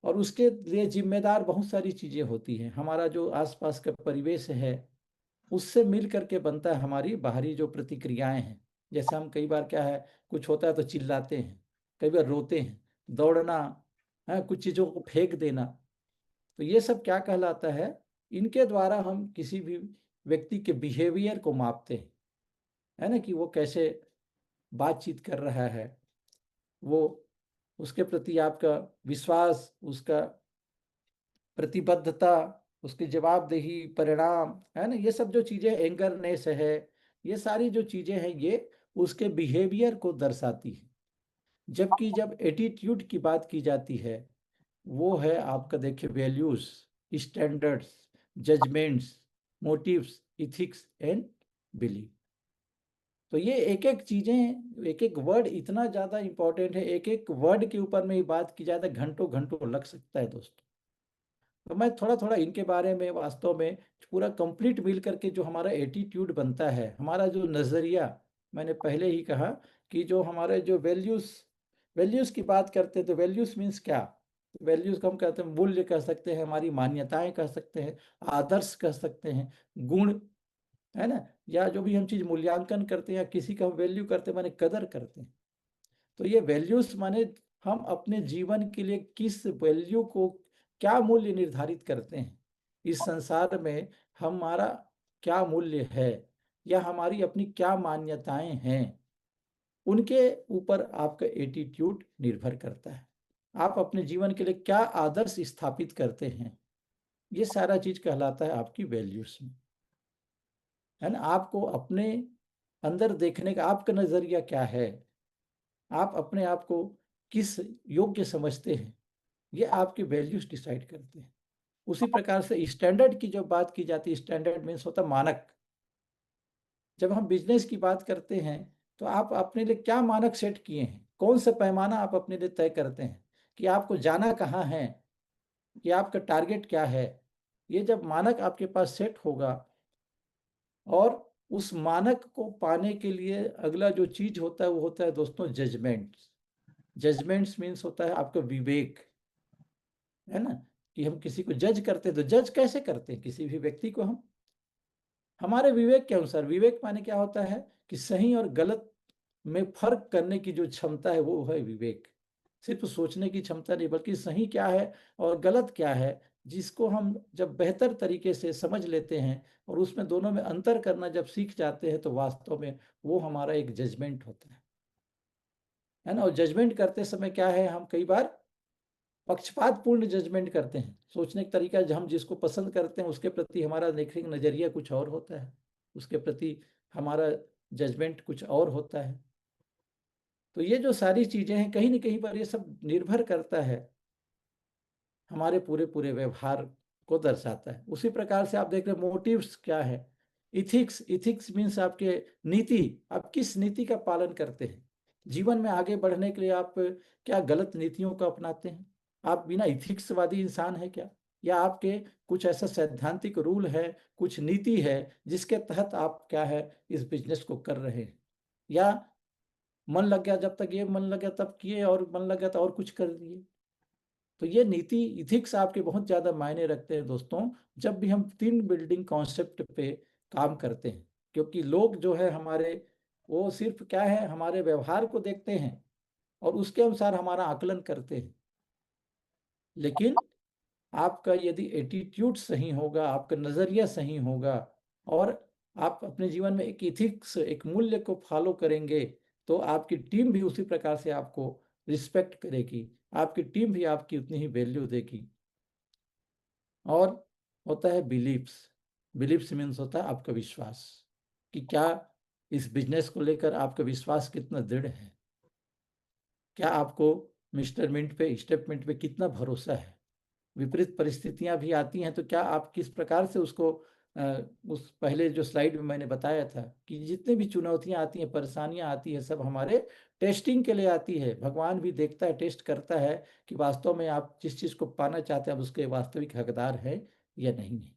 और उसके लिए जिम्मेदार बहुत सारी चीजें होती हैं। हमारा जो आसपास का परिवेश है उससे मिल करके बनता है हमारी बाहरी जो प्रतिक्रियाएं हैं। जैसे हम कई बार क्या है, कुछ होता है तो चिल्लाते हैं, कई बार रोते हैं, दौड़ना है, कुछ चीजों को फेंक देना। तो ये सब क्या कहलाता है, इनके द्वारा हम किसी भी व्यक्ति के बिहेवियर को मापते हैं, है ना, कि वो कैसे बातचीत कर रहा है, वो उसके प्रति आपका विश्वास, उसका प्रतिबद्धता, उसकी जवाबदेही, परिणाम, है ना, ये सब जो चीजें, एंगरनेस है, ये सारी जो चीजें हैं ये उसके बिहेवियर को दर्शाती है। जबकि जब एटीट्यूड की बात की जाती है, वो है आपका देखिए values, standards, judgements, motives, ethics and belief. तो ये एक एक चीजें, एक एक वर्ड इतना ज्यादा इंपॉर्टेंट है, एक एक वर्ड के ऊपर में ही बात की जाए तो घंटों घंटों लग सकता है दोस्तों। तो मैं थोड़ा थोड़ा इनके बारे में, वास्तव में पूरा कंप्लीट मिल करके जो हमारा एटीट्यूड बनता है, हमारा जो नज़रिया, मैंने पहले ही कहा कि जो हमारे जो वैल्यूज़, वैल्यूज़ की बात करते हैं तो वैल्यूज़ मीन्स क्या, वैल्यूज़ को हम कहते हैं मूल्य कह सकते हैं, हमारी मान्यताएं कह सकते हैं, आदर्श कह सकते हैं, गुण, है ना, या जो भी हम चीज़ मूल्यांकन करते हैं या किसी का वैल्यू करते हैं माने कदर करते हैं। तो ये वैल्यूज माने हम अपने जीवन के लिए किस वैल्यू को, क्या मूल्य निर्धारित करते हैं इस संसार में, हमारा क्या मूल्य है, या हमारी अपनी क्या मान्यताएं हैं, उनके ऊपर आपका एटीट्यूड निर्भर करता है। आप अपने जीवन के लिए क्या आदर्श स्थापित करते हैं, ये सारा चीज कहलाता है आपकी वैल्यूज में, है ना। आपको अपने अंदर देखने का आपका नजरिया क्या है, आप अपने आप को किस योग्य समझते हैं, ये आपके वैल्यूज डिसाइड करते हैं। उसी प्रकार से स्टैंडर्ड की जब बात की जाती है, स्टैंडर्ड मीन्स होता है मानक। जब हम बिजनेस की बात करते हैं तो आप अपने लिए क्या मानक सेट किए हैं, कौन सा पैमाना आप अपने लिए तय करते हैं कि आपको जाना कहाँ है, कि आपका टारगेट क्या है। ये जब मानक आपके पास सेट होगा, और उस मानक को पाने के लिए अगला जो चीज होता है वो होता है दोस्तों जजमेंट्स। जजमेंट्स मीन्स होता है आपका विवेक, है ना, कि हम किसी को जज करते हैं तो जज कैसे करते हैं किसी भी व्यक्ति को, हम हमारे विवेक के अनुसार। विवेक माने क्या होता है कि सही और गलत में फर्क करने की जो क्षमता है वो है विवेक। सिर्फ सोचने की क्षमता नहीं, बल्कि सही क्या है और गलत क्या है, जिसको हम जब बेहतर तरीके से समझ लेते हैं और उसमें दोनों में अंतर करना जब सीख जाते हैं तो वास्तव में वो हमारा एक जजमेंट होता है ना। और जजमेंट करते समय क्या है, हम कई बार पक्षपात पूर्ण जजमेंट करते हैं। सोचने का तरीका, हम जिसको पसंद करते हैं उसके प्रति हमारा देखने का नजरिया कुछ और होता है, उसके प्रति हमारा जजमेंट कुछ और होता है। तो ये जो सारी चीजें हैं कहीं ना कहीं पर ये सब निर्भर करता है, हमारे पूरे पूरे व्यवहार को दर्शाता है। उसी प्रकार से आप देख रहे मोटिव्स क्या है, इथिक्स, इथिक्स मीन्स आपके नीति, आप किस नीति का पालन करते हैं जीवन में आगे बढ़ने के लिए, आप क्या गलत नीतियों को अपनाते हैं, आप बिना इथिक्स वादी इंसान है क्या, या आपके कुछ ऐसा सैद्धांतिक रूल है, कुछ नीति है जिसके तहत आप क्या है इस बिजनेस को कर रहे हैं, या मन लग गया, जब तक ये मन लग गया तब किए, और मन लग गया तो और कुछ कर दिए। तो ये नीति, इथिक्स आपके बहुत ज़्यादा मायने रखते हैं दोस्तों, जब भी हम टीम बिल्डिंग कॉन्सेप्ट पे काम करते हैं। क्योंकि लोग जो है हमारे, वो सिर्फ क्या है हमारे व्यवहार को देखते हैं और उसके अनुसार हमारा आकलन करते हैं। लेकिन आपका यदि एटीट्यूड सही होगा, आपका नज़रिया सही होगा, और आप अपने जीवन में एक इथिक्स, एक मूल्य को फॉलो करेंगे, तो आपकी टीम भी उसी प्रकार से आपको रिस्पेक्ट करेगी, आपकी टीम भी आपकी उतनी ही वैल्यू देगी। और होता है बिलीव्स, बिलीव्स मीन्स होता है आपका विश्वास, कि क्या इस बिजनेस को लेकर आपका विश्वास कितना दृढ़ है, क्या आपको मेजरमेंट पे, स्टेटमेंट पे कितना भरोसा है। विपरीत परिस्थितियां भी आती हैं तो क्या आप किस प्रकार से उसको, उस पहले जो स्लाइड में मैंने बताया था कि जितनी भी चुनौतियां आती हैं, परेशानियां आती हैं, सब हमारे टेस्टिंग के लिए आती है। भगवान भी देखता है, टेस्ट करता है कि वास्तव में आप जिस चीज़ को पाना चाहते हैं आप उसके वास्तविक हकदार हैं या नहीं है।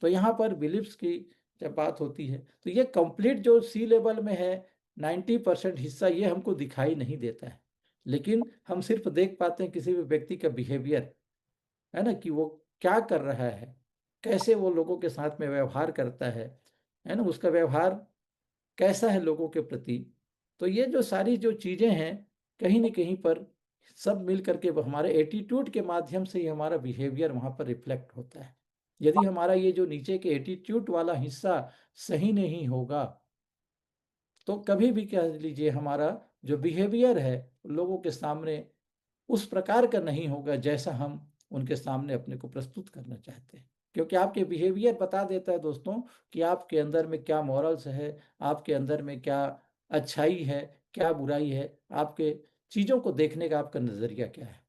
तो यहाँ पर बिलीफ्स की जब बात होती है। तो ये कंप्लीट जो सी लेवल में है 90% हिस्सा ये हमको दिखाई नहीं देता है, लेकिन हम सिर्फ देख पाते हैं किसी भी व्यक्ति का बिहेवियर, है ना, कि वो क्या कर रहा है, कैसे वो लोगों के साथ में व्यवहार करता है ना, उसका व्यवहार कैसा है लोगों के प्रति। तो ये जो सारी जो चीज़ें हैं, कहीं न कहीं पर सब मिल करके वो हमारे एटीट्यूड के माध्यम से ही हमारा बिहेवियर वहाँ पर रिफ्लेक्ट होता है। यदि हमारा ये जो नीचे के एटीट्यूड वाला हिस्सा सही नहीं होगा, तो कभी भी कह लीजिए हमारा जो बिहेवियर है लोगों के सामने उस प्रकार का नहीं होगा जैसा हम उनके सामने अपने को प्रस्तुत करना चाहते हैं। क्योंकि आपके बिहेवियर बता देता है दोस्तों कि आपके अंदर में क्या मॉरल्स है, आपके अंदर में क्या अच्छाई है, क्या बुराई है, आपके चीज़ों को देखने का आपका नज़रिया क्या है।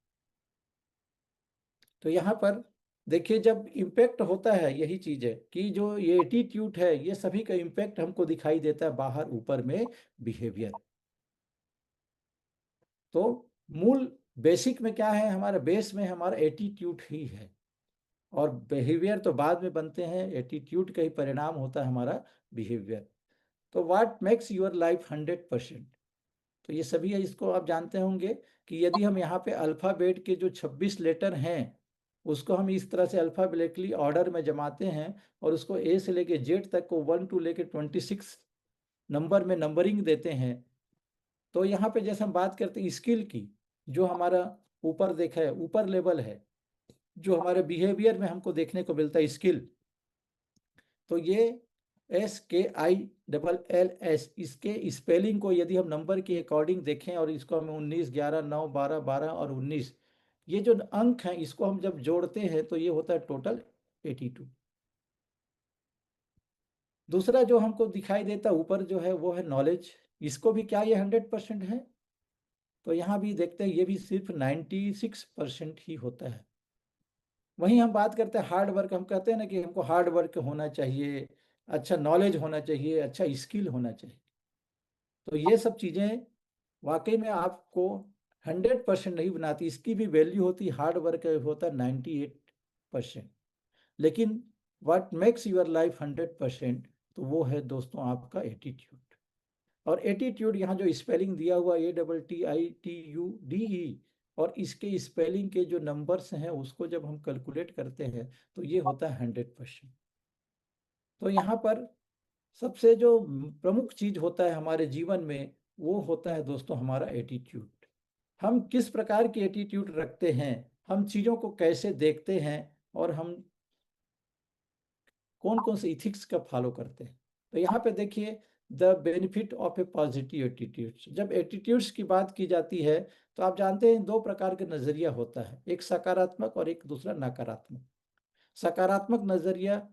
तो यहाँ पर देखिए, जब इम्पैक्ट होता है यही चीज़ है कि जो ये एटीट्यूड है ये सभी का इम्पैक्ट हमको दिखाई देता है बाहर ऊपर में बिहेवियर। तो मूल बेसिक में क्या है, हमारा बेस में हमारा एटीट्यूड ही है, और बिहेवियर तो बाद में बनते हैं, एटीट्यूड का ही परिणाम होता है हमारा बिहेवियर। तो व्हाट मेक्स यूर लाइफ 100%, तो ये सभी है, इसको आप जानते होंगे कि यदि हम यहाँ पे अल्फ़ाबेट के जो 26 लेटर हैं उसको हम इस तरह से अल्फ़ाबेटिकली ऑर्डर में जमाते हैं और उसको ए से लेके जेड तक को 1 टू लेके 26 नंबर में नंबरिंग देते हैं। तो यहाँ पे जैसे हम बात करते हैं स्किल की, जो हमारा ऊपर देखा है ऊपर लेवल है, जो हमारे बिहेवियर में हमको देखने को मिलता है स्किल, तो ये SKILLS, इसके स्पेलिंग को यदि हम नंबर के अकॉर्डिंग देखें और इसको हम 19, 11, 9, 12, 12 और 19, ये जो अंक हैं इसको हम जब जोड़ते हैं तो ये होता है टोटल 82। दूसरा जो हमको दिखाई देता ऊपर जो है वो है नॉलेज, इसको भी क्या ये 100% है? तो यहाँ भी देखते हैं ये भी सिर्फ 96% ही होता है। वहीं हम बात करते हैं हार्ड वर्क, हम कहते हैं ना कि हमको हार्ड वर्क होना चाहिए, अच्छा नॉलेज होना चाहिए, अच्छा स्किल होना चाहिए। तो ये सब चीज़ें वाकई में आपको 100% नहीं बनाती, इसकी भी वैल्यू होती, हार्ड वर्क होता है 98%। लेकिन व्हाट मेक्स यूर लाइफ 100%, तो वो है दोस्तों आपका एटीट्यूड। और एटीट्यूड यहाँ जो स्पेलिंग दिया हुआ ATTITUDE, और इसके स्पेलिंग के जो नंबर्स हैं उसको जब हम कैलकुलेट करते हैं तो ये होता है 100%। तो यहाँ पर सबसे जो प्रमुख चीज होता है हमारे जीवन में वो होता है दोस्तों हमारा एटीट्यूड। हम किस प्रकार की एटीट्यूड रखते हैं, हम चीज़ों को कैसे देखते हैं, और हम कौन कौन से इथिक्स का फॉलो करते हैं। तो यहाँ पे देखिए the benefit of A positive attitude, जब एटीट्यूड्स की बात की जाती है तो आप जानते हैं दो प्रकार के नज़रिया होता है, एक सकारात्मक और एक दूसरा नकारात्मक। सकारात्मक नज़रिया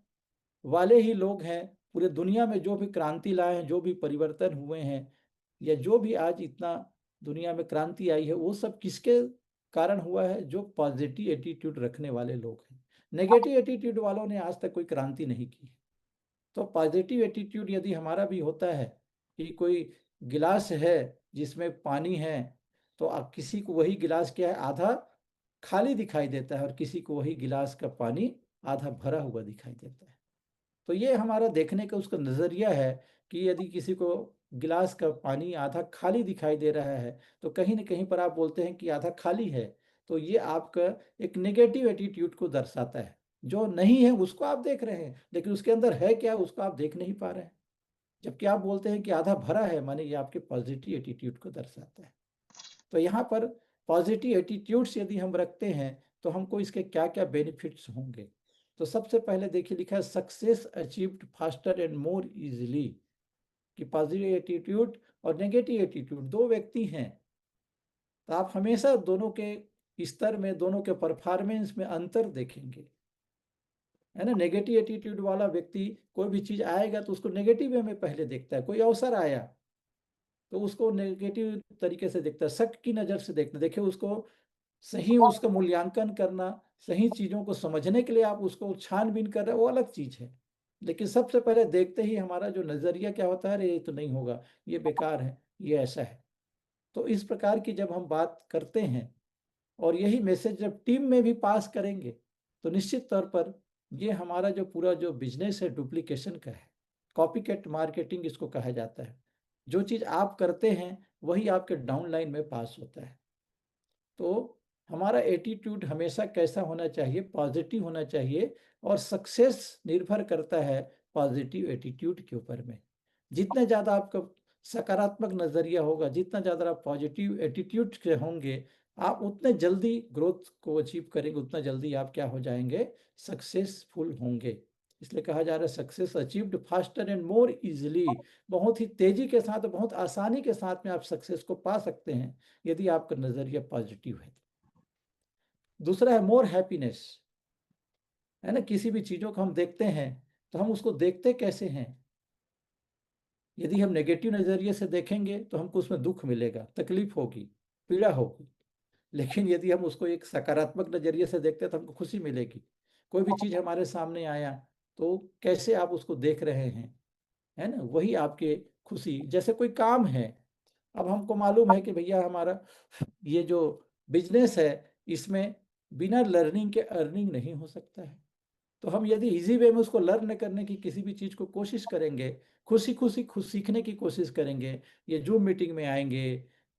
वाले ही लोग हैं पूरे दुनिया में, जो भी क्रांति लाए हैं, जो भी परिवर्तन हुए हैं, या जो भी आज इतना दुनिया में क्रांति आई है वो सब किसके कारण हुआ है, जो पॉजिटिव एटीट्यूड रखने वाले लोग हैं। नेगेटिव एटीट्यूड वालों ने आज तक कोई क्रांति नहीं की। तो पॉजिटिव एटीट्यूड यदि हमारा भी होता है कि कोई गिलास है जिसमें पानी है, तो आप किसी को वही गिलास क्या है आधा खाली दिखाई देता है और किसी को वही गिलास का पानी आधा भरा हुआ दिखाई देता है। तो ये हमारा देखने का उसका नज़रिया है कि यदि किसी को गिलास का पानी आधा खाली दिखाई दे रहा है तो कहीं ना कहीं पर आप बोलते हैं कि आधा खाली है, तो ये आपका एक नेगेटिव एटीट्यूड को दर्शाता है। जो नहीं है उसको आप देख रहे हैं लेकिन उसके अंदर है क्या उसको आप देख नहीं पा रहे हैं। जबकि आप बोलते हैं कि आधा भरा है, माने ये आपके पॉजिटिव एटीट्यूड को दर्शाता है। तो यहाँ पर पॉजिटिव एटीट्यूड्स यदि हम रखते हैं तो हमको इसके क्या क्या बेनिफिट्स होंगे। तो सबसे पहले देखिए लिखा है success achieved faster and more easily, कि पॉजिटिव एटीट्यूड और नेगेटिव एटीट्यूड दो व्यक्ति हैं, तो आप हमेशा दोनों के स्तर में, दोनों के परफॉर्मेंस में अंतर देखेंगे, है ना। नेगेटिव एटीट्यूड वाला व्यक्ति कोई भी चीज़ आएगा तो उसको नेगेटिव वे में पहले देखता है, कोई अवसर आया तो उसको नेगेटिव तरीके से देखता है, शक की नज़र से देखता है। देखिए उसको सही उसका मूल्यांकन करना, सही चीज़ों को समझने के लिए आप उसको छानबीन कर रहे हो वो अलग चीज़ है, लेकिन सबसे पहले देखते ही हमारा जो नज़रिया क्या होता है, अरे ये तो नहीं होगा, ये बेकार है, ये ऐसा है। तो इस प्रकार की जब हम बात करते हैं और यही मैसेज जब टीम में भी पास करेंगे तो निश्चित तौर पर ये हमारा जो पूरा जो बिजनेस है डुप्लीकेशन का है, कॉपीकैट मार्केटिंग इसको कहा जाता है। जो चीज़ आप करते हैं वही आपके डाउनलाइन में पास होता है। तो हमारा एटीट्यूड हमेशा कैसा होना चाहिए? पॉजिटिव होना चाहिए। और सक्सेस निर्भर करता है पॉजिटिव एटीट्यूड के ऊपर में। जितने ज़्यादा आपका सकारात्मक नज़रिया होगा, जितना ज़्यादा आप पॉजिटिव एटीट्यूड के होंगे, आप उतने जल्दी ग्रोथ को अचीव करेंगे, उतना जल्दी आप क्या हो जाएंगे? सक्सेसफुल होंगे। इसलिए कहा जा रहा है success achieved faster and more easily. बहुत ही तेजी के साथ, बहुत आसानी के साथ में आप सक्सेस को पा सकते हैं यदि आपका नज़रिया पॉजिटिव है। दूसरा है मोर हैप्पीनेस, है ना। किसी भी चीज़ों को हम देखते हैं तो हम उसको देखते कैसे हैं? यदि हम नेगेटिव नज़रिए से देखेंगे तो हमको उसमें दुख मिलेगा, तकलीफ होगी, पीड़ा होगी। लेकिन यदि हम उसको एक सकारात्मक नज़रिए से देखते हैं तो हमको खुशी मिलेगी। कोई भी चीज़ हमारे सामने आया तो कैसे आप उसको देख रहे हैं, है ना, वही आपके खुशी। जैसे कोई काम है, अब हमको मालूम है कि भैया हमारा ये जो बिजनेस है इसमें बिना लर्निंग के अर्निंग नहीं हो सकता है। तो हम यदि इजी वे में उसको लर्न करने की किसी भी चीज़ को कोशिश करेंगे, खुशी खुशी खुद सीखने की कोशिश करेंगे, ये जूम मीटिंग में आएंगे,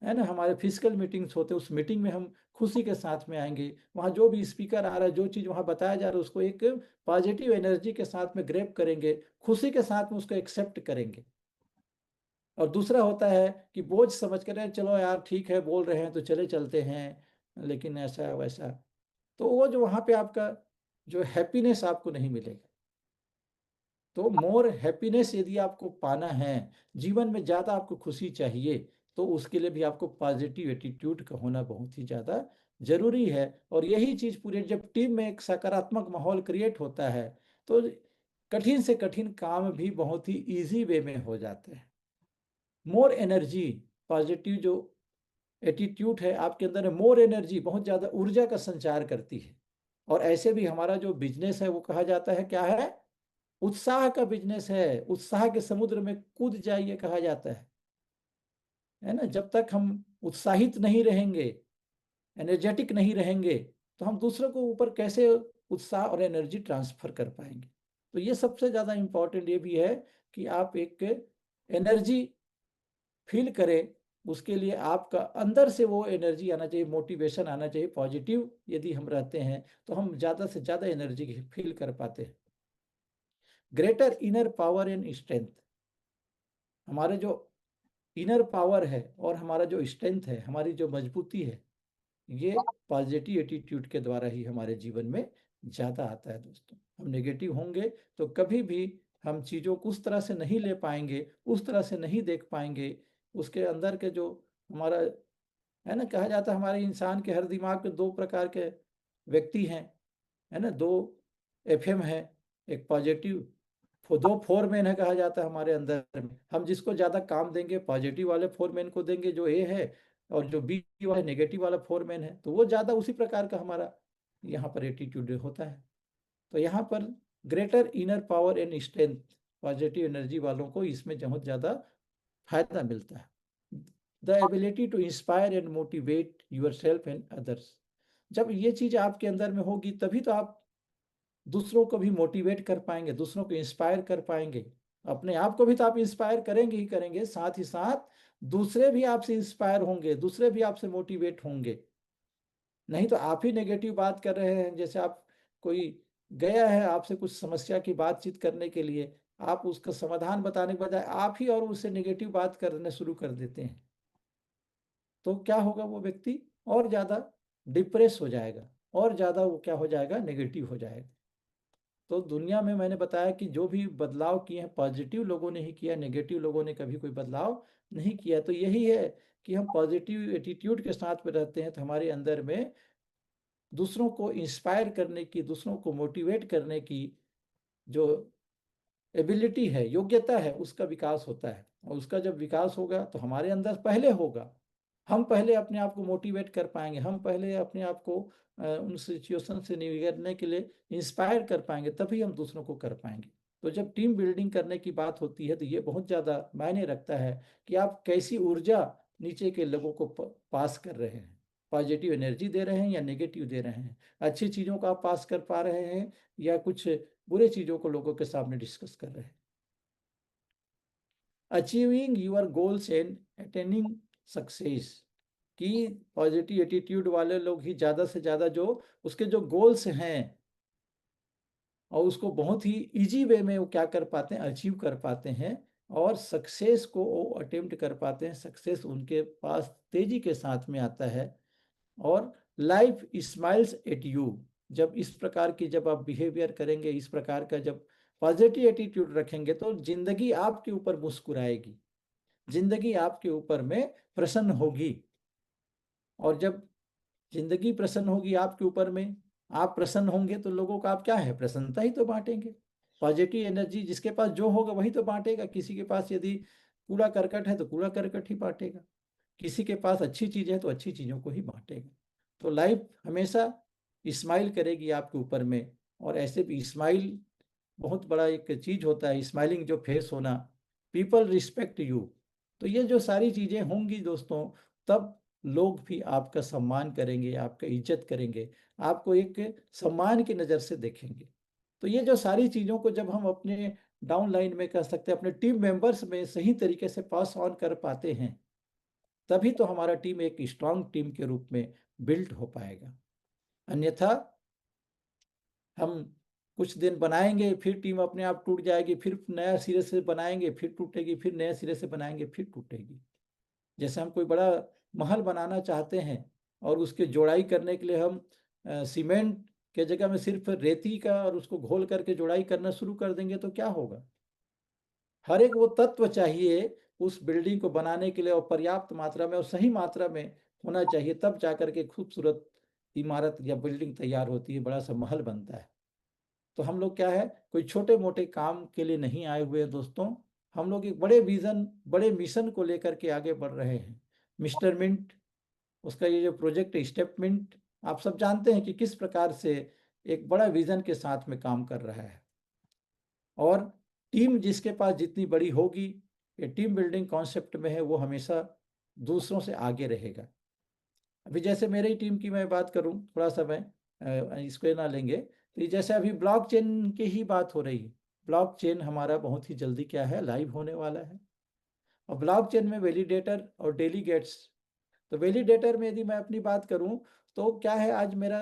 है ना, हमारे फिजिकल मीटिंग्स होते हैं, उस मीटिंग में हम खुशी के साथ में आएंगे। वहाँ जो भी स्पीकर आ रहा है, जो चीज़ वहाँ बताया जा रहा है, उसको एक पॉजिटिव एनर्जी के साथ में ग्रैब करेंगे, खुशी के साथ में उसको एक्सेप्ट करेंगे। और दूसरा होता है कि बोझ समझ कर, चलो यार ठीक है, बोल रहे हैं तो चले चलते हैं, लेकिन ऐसा वैसा, तो वो जो वहाँ पे आपका जो हैप्पीनेस आपको नहीं मिलेगा। तो मोर हैप्पीनेस यदि आपको पाना है, जीवन में ज़्यादा आपको खुशी चाहिए, तो उसके लिए भी आपको पॉजिटिव एटीट्यूड का होना बहुत ही ज़्यादा जरूरी है। और यही चीज़ पूरे, जब टीम में एक सकारात्मक माहौल क्रिएट होता है तो कठिन से कठिन काम भी बहुत ही इजी वे में हो जाते हैं। मोर एनर्जी, पॉजिटिव जो एटीट्यूड है आपके अंदर, मोर एनर्जी, बहुत ज़्यादा ऊर्जा का संचार करती है। और ऐसे भी हमारा जो बिजनेस है वो कहा जाता है क्या है? उत्साह का बिजनेस है। उत्साह के समुद्र में कूद जाइए कहा जाता है ना। जब तक हम उत्साहित नहीं रहेंगे, एनर्जेटिक नहीं रहेंगे, तो हम दूसरों को ऊपर कैसे उत्साह और एनर्जी ट्रांसफर कर पाएंगे? तो ये सबसे ज़्यादा इम्पोर्टेंट ये भी है कि आप एक एनर्जी फील करें। उसके लिए आपका अंदर से वो एनर्जी आना चाहिए, मोटिवेशन आना चाहिए। पॉजिटिव यदि हम रहते हैं तो हम ज़्यादा से ज़्यादा एनर्जी फील कर पाते हैं। Greater inner power and strength, हमारे जो इनर पावर है और हमारा जो स्ट्रेंथ है, हमारी जो मजबूती है, ये पॉजिटिव एटीट्यूड के द्वारा ही हमारे जीवन में ज़्यादा आता है दोस्तों। हम नेगेटिव होंगे तो कभी भी हम चीज़ों को उस तरह से नहीं ले पाएंगे, उस तरह से नहीं देख पाएंगे। उसके अंदर के जो हमारा, है ना, कहा जाता है हमारे इंसान के हर दिमाग में दो प्रकार के व्यक्ति हैं, है ना, दो एफएम है। एक पॉजिटिव, दो फोरमैन है कहा जाता है हमारे अंदर में। हम जिसको ज़्यादा काम देंगे पॉजिटिव वाले फोरमैन को देंगे जो ए है, और जो बी वाला नेगेटिव वाला फोरमैन है तो वो ज़्यादा उसी प्रकार का हमारा यहाँ पर एटीट्यूड होता है। तो यहाँ पर greater inner power and strength, positive energy वालों को इसमें बहुत ज़्यादा फायदा मिलता है। The ability to inspire and motivate yourself and others, जब ये चीज़ आपके अंदर में होगी तभी तो आप दूसरों को भी मोटिवेट कर पाएंगे, दूसरों को इंस्पायर कर पाएंगे। अपने आप को भी तो आप इंस्पायर करेंगे ही करेंगे, साथ ही साथ दूसरे भी आपसे इंस्पायर होंगे, दूसरे भी आपसे मोटिवेट होंगे। नहीं तो आप ही नेगेटिव बात कर रहे हैं। जैसे आप, कोई गया है आपसे कुछ समस्या की बातचीत करने के लिए, आप उसका समाधान बताने के बजाय आप ही और उससे नेगेटिव बात करने शुरू कर देते हैं, तो क्या होगा? वो व्यक्ति और ज़्यादा डिप्रेस हो जाएगा, और ज़्यादा वो क्या हो जाएगा? नेगेटिव हो जाएगा। तो दुनिया में मैंने बताया कि जो भी बदलाव किए हैं पॉजिटिव लोगों ने ही किया, नेगेटिव लोगों ने कभी कोई बदलाव नहीं किया। तो यही है कि हम पॉजिटिव एटीट्यूड के साथ में रहते हैं तो हमारे अंदर में दूसरों को इंस्पायर करने की, दूसरों को मोटिवेट करने की जो एबिलिटी है, योग्यता है, उसका विकास होता है। और उसका जब विकास होगा तो हमारे अंदर पहले होगा, हम पहले अपने आप को मोटिवेट कर पाएंगे, हम पहले अपने आप को उन सिचुएशन से निगरने के लिए इंस्पायर कर पाएंगे, तभी हम दूसरों को कर पाएंगे। तो जब टीम बिल्डिंग करने की बात होती है तो ये बहुत ज़्यादा मायने रखता है कि आप कैसी ऊर्जा नीचे के लोगों को पास कर रहे हैं, पॉजिटिव एनर्जी दे रहे हैं या नेगेटिव दे रहे हैं, अच्छी चीज़ों का आप पास कर पा रहे हैं या कुछ बुरे चीज़ों को लोगों के सामने डिस्कस कर रहे हैं। Achieving your goals and attaining success, कि पॉजिटिव एटीट्यूड वाले लोग ही ज़्यादा से ज़्यादा जो उसके जो गोल्स हैं और उसको बहुत ही इजी वे में वो क्या कर पाते हैं, अचीव कर पाते हैं, और सक्सेस को वो अटेम्प्ट कर पाते हैं, सक्सेस उनके पास तेजी के साथ में आता है। और लाइफ स्माइल्स एट यू, जब इस प्रकार की जब आप बिहेवियर करेंगे, इस प्रकार का जब पॉजिटिव एटीट्यूड रखेंगे, तो जिंदगी आपके ऊपर मुस्कुराएगी, जिंदगी आपके ऊपर में प्रसन्न होगी। और जब जिंदगी प्रसन्न होगी आपके ऊपर में, आप प्रसन्न होंगे, तो लोगों का आप क्या है, प्रसन्नता ही तो बांटेंगे। पॉजिटिव एनर्जी जिसके पास जो होगा वही तो बांटेगा। किसी के पास यदि कूड़ा करकट है तो कूड़ा करकट ही बांटेगा, किसी के पास अच्छी चीज है तो अच्छी चीजों को ही बांटेगा। तो लाइफ हमेशा स्माइल करेगी आपके ऊपर में। और ऐसे भी स्माइल बहुत बड़ा एक चीज होता है, स्माइलिंग जो फेस होना, पीपल रिस्पेक्ट यू। तो ये जो सारी चीजें होंगी दोस्तों, तब लोग भी आपका सम्मान करेंगे, आपका इज्जत करेंगे, आपको एक सम्मान की नज़र से देखेंगे। तो ये जो सारी चीज़ों को जब हम अपने डाउन लाइन में कह सकते हैं, अपने टीम मेंबर्स में सही तरीके से पास ऑन कर पाते हैं, तभी तो हमारा टीम एक स्ट्रांग टीम के रूप में बिल्ड हो पाएगा। अन्यथा हम कुछ दिन बनाएंगे, फिर टीम अपने आप टूट जाएगी, फिर नया सिरे से बनाएंगे, फिर टूटेगी, फिर नए सिरे से बनाएंगे, फिर टूटेगी। जैसे हम कोई बड़ा महल बनाना चाहते हैं और उसके जोड़ाई करने के लिए हम सीमेंट के जगह में सिर्फ रेती का और उसको घोल करके जोड़ाई करना शुरू कर देंगे तो क्या होगा। हर एक वो तत्व चाहिए उस बिल्डिंग को बनाने के लिए, और पर्याप्त मात्रा में और सही मात्रा में होना चाहिए, तब जाकर के खूबसूरत इमारत या बिल्डिंग तैयार होती है, बड़ा सा महल बनता है। तो हम लोग क्या है, कोई छोटे मोटे काम के लिए नहीं आए हुए हैं दोस्तों, हम लोग एक बड़े विजन, बड़े मिशन को लेकर के आगे बढ़ रहे हैं। मिस्टर मिंट, उसका ये जो प्रोजेक्ट स्टेप मिंट, आप सब जानते हैं कि किस प्रकार से एक बड़ा विजन के साथ में काम कर रहा है। और टीम जिसके पास जितनी बड़ी होगी, ये टीम बिल्डिंग कॉन्सेप्ट में है, वो हमेशा दूसरों से आगे रहेगा। अभी जैसे मेरी टीम की मैं बात करूं, थोड़ा सा मैं इसको ना लेंगे, तो ये जैसे अभी ब्लॉकचेन की ही बात हो रही है। ब्लॉकचेन हमारा बहुत ही जल्दी क्या है, लाइव होने वाला है। और ब्लॉकचेन में वैलिडेटर और डेलीगेट्स, तो वैलिडेटर में यदि मैं अपनी बात करूं, तो क्या है, आज मेरा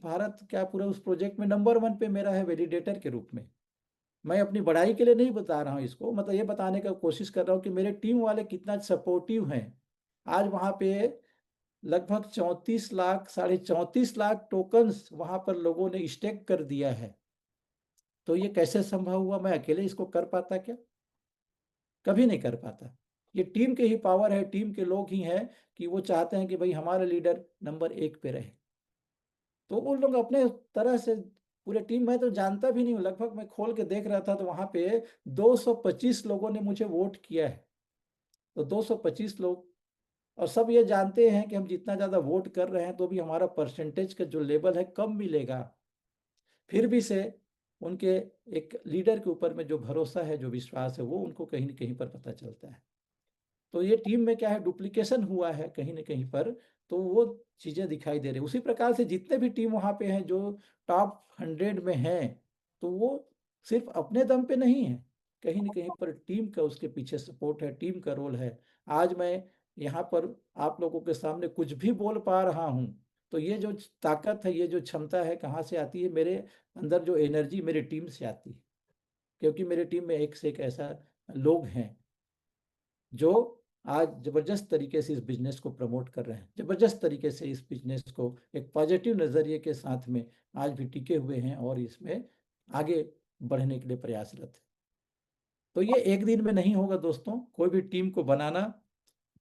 भारत क्या पूरा उस प्रोजेक्ट में नंबर 1 पे मेरा है वैलिडेटर के रूप में। मैं अपनी बड़ाई के लिए नहीं बता रहा हूँ इसको, मतलब ये बताने का कोशिश कर रहा हूँ कि मेरे टीम वाले कितना सपोर्टिव हैं। आज वहाँ पे लगभग 34 लाख, 34.5 लाख टोकन्स वहां पर लोगों ने स्टेक कर दिया है। तो ये कैसे संभव हुआ, मैं अकेले इसको कर पाता क्या, कभी नहीं कर पाता। ये टीम के ही पावर है, टीम के लोग ही हैं कि वो चाहते हैं कि भाई हमारा लीडर नंबर 1 पे रहे। तो उन लोग अपने तरह से पूरे टीम, मैं तो जानता भी नहीं हूँ, लगभग मैं खोल के देख रहा था तो वहां पे 225 लोगों ने मुझे वोट किया है। तो 225 लोग, और सब ये जानते हैं कि हम जितना ज़्यादा वोट कर रहे हैं तो भी हमारा परसेंटेज का जो लेवल है कम मिलेगा। फिर भी से उनके एक लीडर के ऊपर में जो भरोसा है, जो विश्वास है, वो उनको कहीं न कहीं पर पता चलता है। तो ये टीम में क्या है, डुप्लीकेशन हुआ है कहीं न कहीं पर, तो वो चीज़ें दिखाई दे रही। उसी प्रकार से जितने भी टीम वहाँ पे हैं जो टॉप 100 में हैं, तो वो सिर्फ अपने दम पे नहीं है, कहीं न कहीं पर टीम का उसके पीछे सपोर्ट है, टीम का रोल है। आज मैं यहाँ पर आप लोगों के सामने कुछ भी बोल पा रहा हूँ, तो ये जो ताकत है, ये जो क्षमता है, कहाँ से आती है, मेरे अंदर जो एनर्जी मेरी टीम से आती है। क्योंकि मेरी टीम में एक से एक ऐसा लोग हैं जो आज जबरदस्त तरीके से इस बिजनेस को प्रमोट कर रहे हैं, जबरदस्त तरीके से इस बिजनेस को एक पॉजिटिव नज़रिए के साथ में आज भी टिके हुए हैं और इसमें आगे बढ़ने के लिए प्रयासरत है। तो ये एक दिन में नहीं होगा दोस्तों, कोई भी टीम को बनाना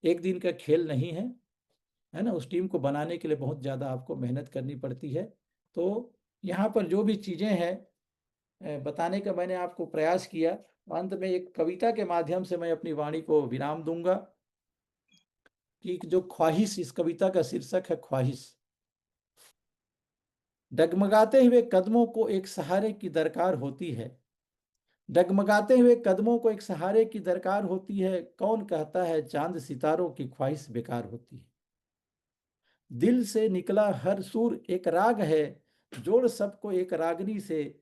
एक दिन का खेल नहीं है ना। उस टीम को बनाने के लिए बहुत ज़्यादा आपको मेहनत करनी पड़ती है। तो यहाँ पर जो भी चीज़ें हैं बताने का मैंने आपको प्रयास किया। अंत में एक कविता के माध्यम से मैं अपनी वाणी को विराम दूंगा कि जो ख्वाहिश, इस कविता का शीर्षक है ख्वाहिश। डगमगाते हुए कदमों को एक सहारे की दरकार होती है, डगमगाते हुए कदमों को एक सहारे की दरकार होती है, कौन कहता है चांद सितारों की ख्वाहिश बेकार होती है। दिल से निकला हर सुर एक राग है, जोड़ सबको एक रागनी से,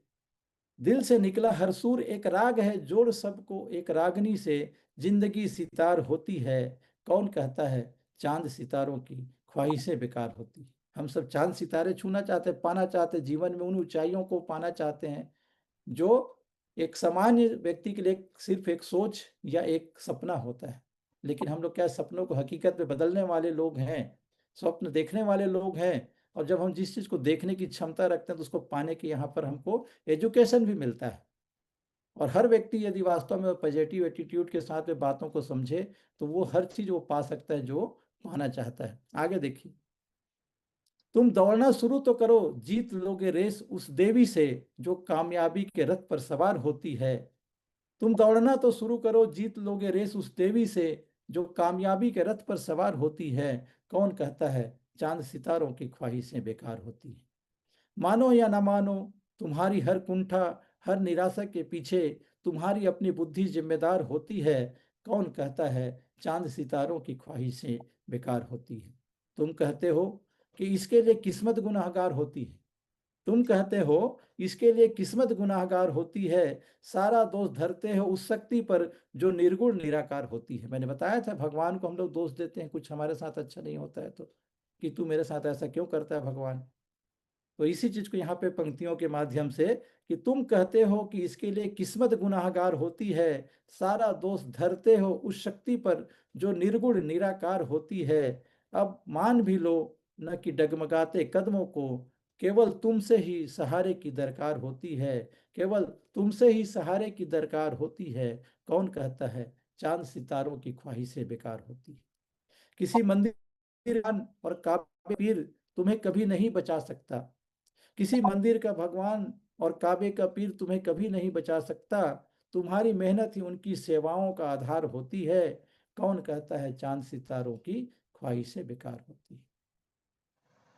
दिल से निकला हर सुर एक राग है, जोड़ सबको एक रागनी से, जिंदगी सितार होती है, कौन कहता है चांद सितारों की ख्वाहिशें बेकार होती है। हम सब चांद सितारे छूना चाहते हैं, पाना चाहते हैं, जीवन में उन ऊंचाइयों को पाना चाहते हैं जो एक सामान्य व्यक्ति के लिए सिर्फ एक सोच या एक सपना होता है। लेकिन हम लोग क्या सपनों को हकीकत में बदलने वाले लोग हैं, स्वप्न देखने वाले लोग हैं। और जब हम जिस चीज़ को देखने की क्षमता रखते हैं तो उसको पाने के यहाँ पर हमको एजुकेशन भी मिलता है। और हर व्यक्ति यदि वास्तव में पॉजिटिव एटीट्यूड के साथ में बातों को समझे तो वो हर चीज़ वो पा सकता है जो पाना चाहता है। आगे देखिए, तुम दौड़ना शुरू तो करो, जीत लोगे रेस उस देवी से जो कामयाबी के रथ पर सवार होती है। तुम दौड़ना तो शुरू करो, जीत लोगे रेस उस देवी से जो कामयाबी के रथ पर सवार होती है। कौन कहता है चांद सितारों की ख्वाहिशें बेकार होती है। मानो या ना मानो, तुम्हारी हर कुंठा, हर निराशा के पीछे तुम्हारी अपनी बुद्धि जिम्मेदार होती है। कौन कहता है चांद सितारों की ख्वाहिशें बेकार होती है। तुम कहते हो कि इसके लिए किस्मत गुनाहगार होती है। तुम कहते हो इसके लिए किस्मत गुनाहगार होती है। सारा दोष धरते हो उस शक्ति पर जो निर्गुण निराकार होती है। मैंने बताया था भगवान को हम लोग दोष देते हैं, कुछ हमारे साथ अच्छा नहीं होता है तो, कि तू मेरे साथ ऐसा क्यों करता है भगवान। तो इसी चीज को यहाँ पे पंक्तियों के माध्यम से, कि तुम कहते हो कि इसके लिए किस्मत गुनाहगार होती है, सारा दोष धरते हो उस शक्ति पर जो निर्गुण निराकार होती है। अब मान भी लो न कि डगमगाते कदमों को, केवल तुमसे ही सहारे की दरकार होती है। केवल तुमसे ही सहारे की दरकार होती है। कौन कहता है चांद सितारों की ख्वाहिशें बेकार होती है। किसी मंदिर और काबे पीर तुम्हें कभी नहीं बचा सकता। किसी मंदिर का भगवान और काबे का पीर तुम्हें कभी नहीं बचा सकता। तुम्हारी मेहनत ही उनकी सेवाओं का आधार होती है। कौन कहता है चांद सितारों की ख्वाहिशें बेकार होती है।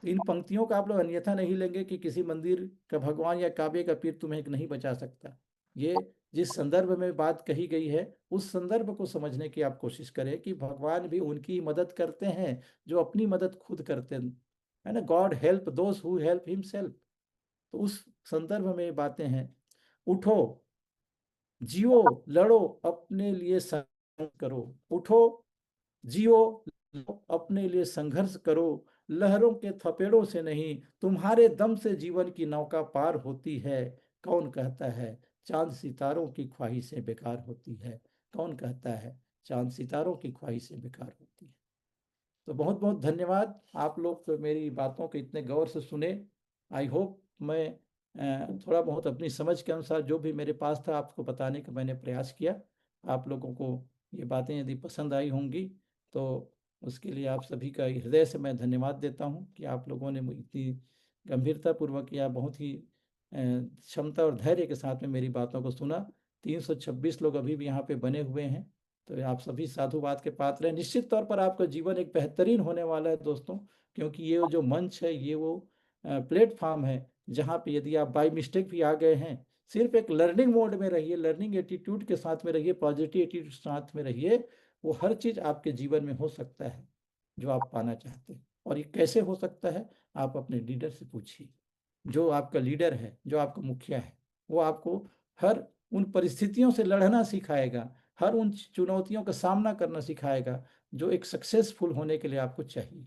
तो इन पंक्तियों का आप लोग अन्यथा नहीं लेंगे कि किसी मंदिर का भगवान या काबे का पीर तुम्हें नहीं बचा सकता। ये जिस संदर्भ में बात कही गई है उस संदर्भ को समझने की आप कोशिश करें कि भगवान भी उनकी मदद करते हैं जो अपनी मदद खुद करते हैं, है ना। God help those who help himself. तो उस संदर्भ में बातें हैं। उठो, जियो, लड़ो, अपने लिए संघर्ष करो। उठो, जियो, अपने लिए संघर्ष करो। लहरों के थपेड़ों से नहीं, तुम्हारे दम से जीवन की नौका पार होती है। कौन कहता है चांद सितारों की ख्वाहिशें बेकार होती है। कौन कहता है चांद सितारों की ख्वाहिशें बेकार होती है। तो बहुत बहुत धन्यवाद, आप लोग तो मेरी बातों को इतने गौर से सुने। आई होप मैं थोड़ा बहुत अपनी समझ के अनुसार जो भी मेरे पास था आपको बताने का मैंने प्रयास किया। आप लोगों को ये बातें यदि पसंद आई होंगी तो उसके लिए आप सभी का हृदय से मैं धन्यवाद देता हूँ कि आप लोगों ने इतनी गंभीरतापूर्वक या बहुत ही क्षमता और धैर्य के साथ में मेरी बातों को सुना। 326 लोग अभी भी यहाँ पे बने हुए हैं, तो आप सभी साधुवाद के पात्र हैं। निश्चित तौर पर आपका जीवन एक बेहतरीन होने वाला है दोस्तों, क्योंकि ये जो मंच है ये वो प्लेटफॉर्म है जहाँ पे यदि आप बाई मिस्टेक भी आ गए हैं, सिर्फ एक लर्निंग मोड में रहिए, लर्निंग एटीट्यूड के साथ में रहिए, पॉजिटिव एटीट्यूड के साथ में रहिए। वो हर चीज़ आपके जीवन में हो सकता है जो आप पाना चाहते हैं। और ये कैसे हो सकता है, आप अपने लीडर से पूछिए। जो आपका लीडर है, जो आपका मुखिया है, वो आपको हर उन परिस्थितियों से लड़ना सिखाएगा, हर उन चुनौतियों का सामना करना सिखाएगा जो एक सक्सेसफुल होने के लिए आपको चाहिए,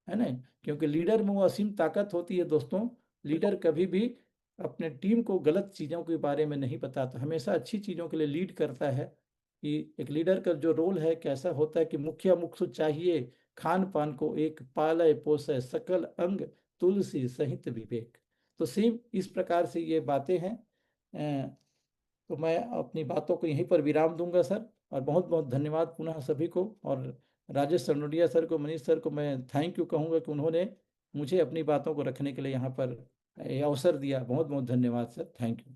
है ना। क्योंकि लीडर में वो असीम ताकत होती है दोस्तों। लीडर कभी भी अपने टीम को गलत चीज़ों के बारे में नहीं बताता, हमेशा अच्छी चीज़ों के लिए लीड करता है। कि एक लीडर का जो रोल है कैसा होता है कि मुखिया मुख चाहिए, खान पान को एक पालय पोषय सकल अंग, तुलसी सहित विवेक। तो सेम इस प्रकार से ये बातें हैं। तो मैं अपनी बातों को यहीं पर विराम दूंगा सर। और बहुत बहुत धन्यवाद पुनः सभी को। और राजेश सरनोडिया सर को, मनीष सर को मैं थैंक यू कहूँगा कि उन्होंने मुझे अपनी बातों को रखने के लिए यहाँ पर ये अवसर दिया। बहुत बहुत धन्यवाद सर, थैंक यू।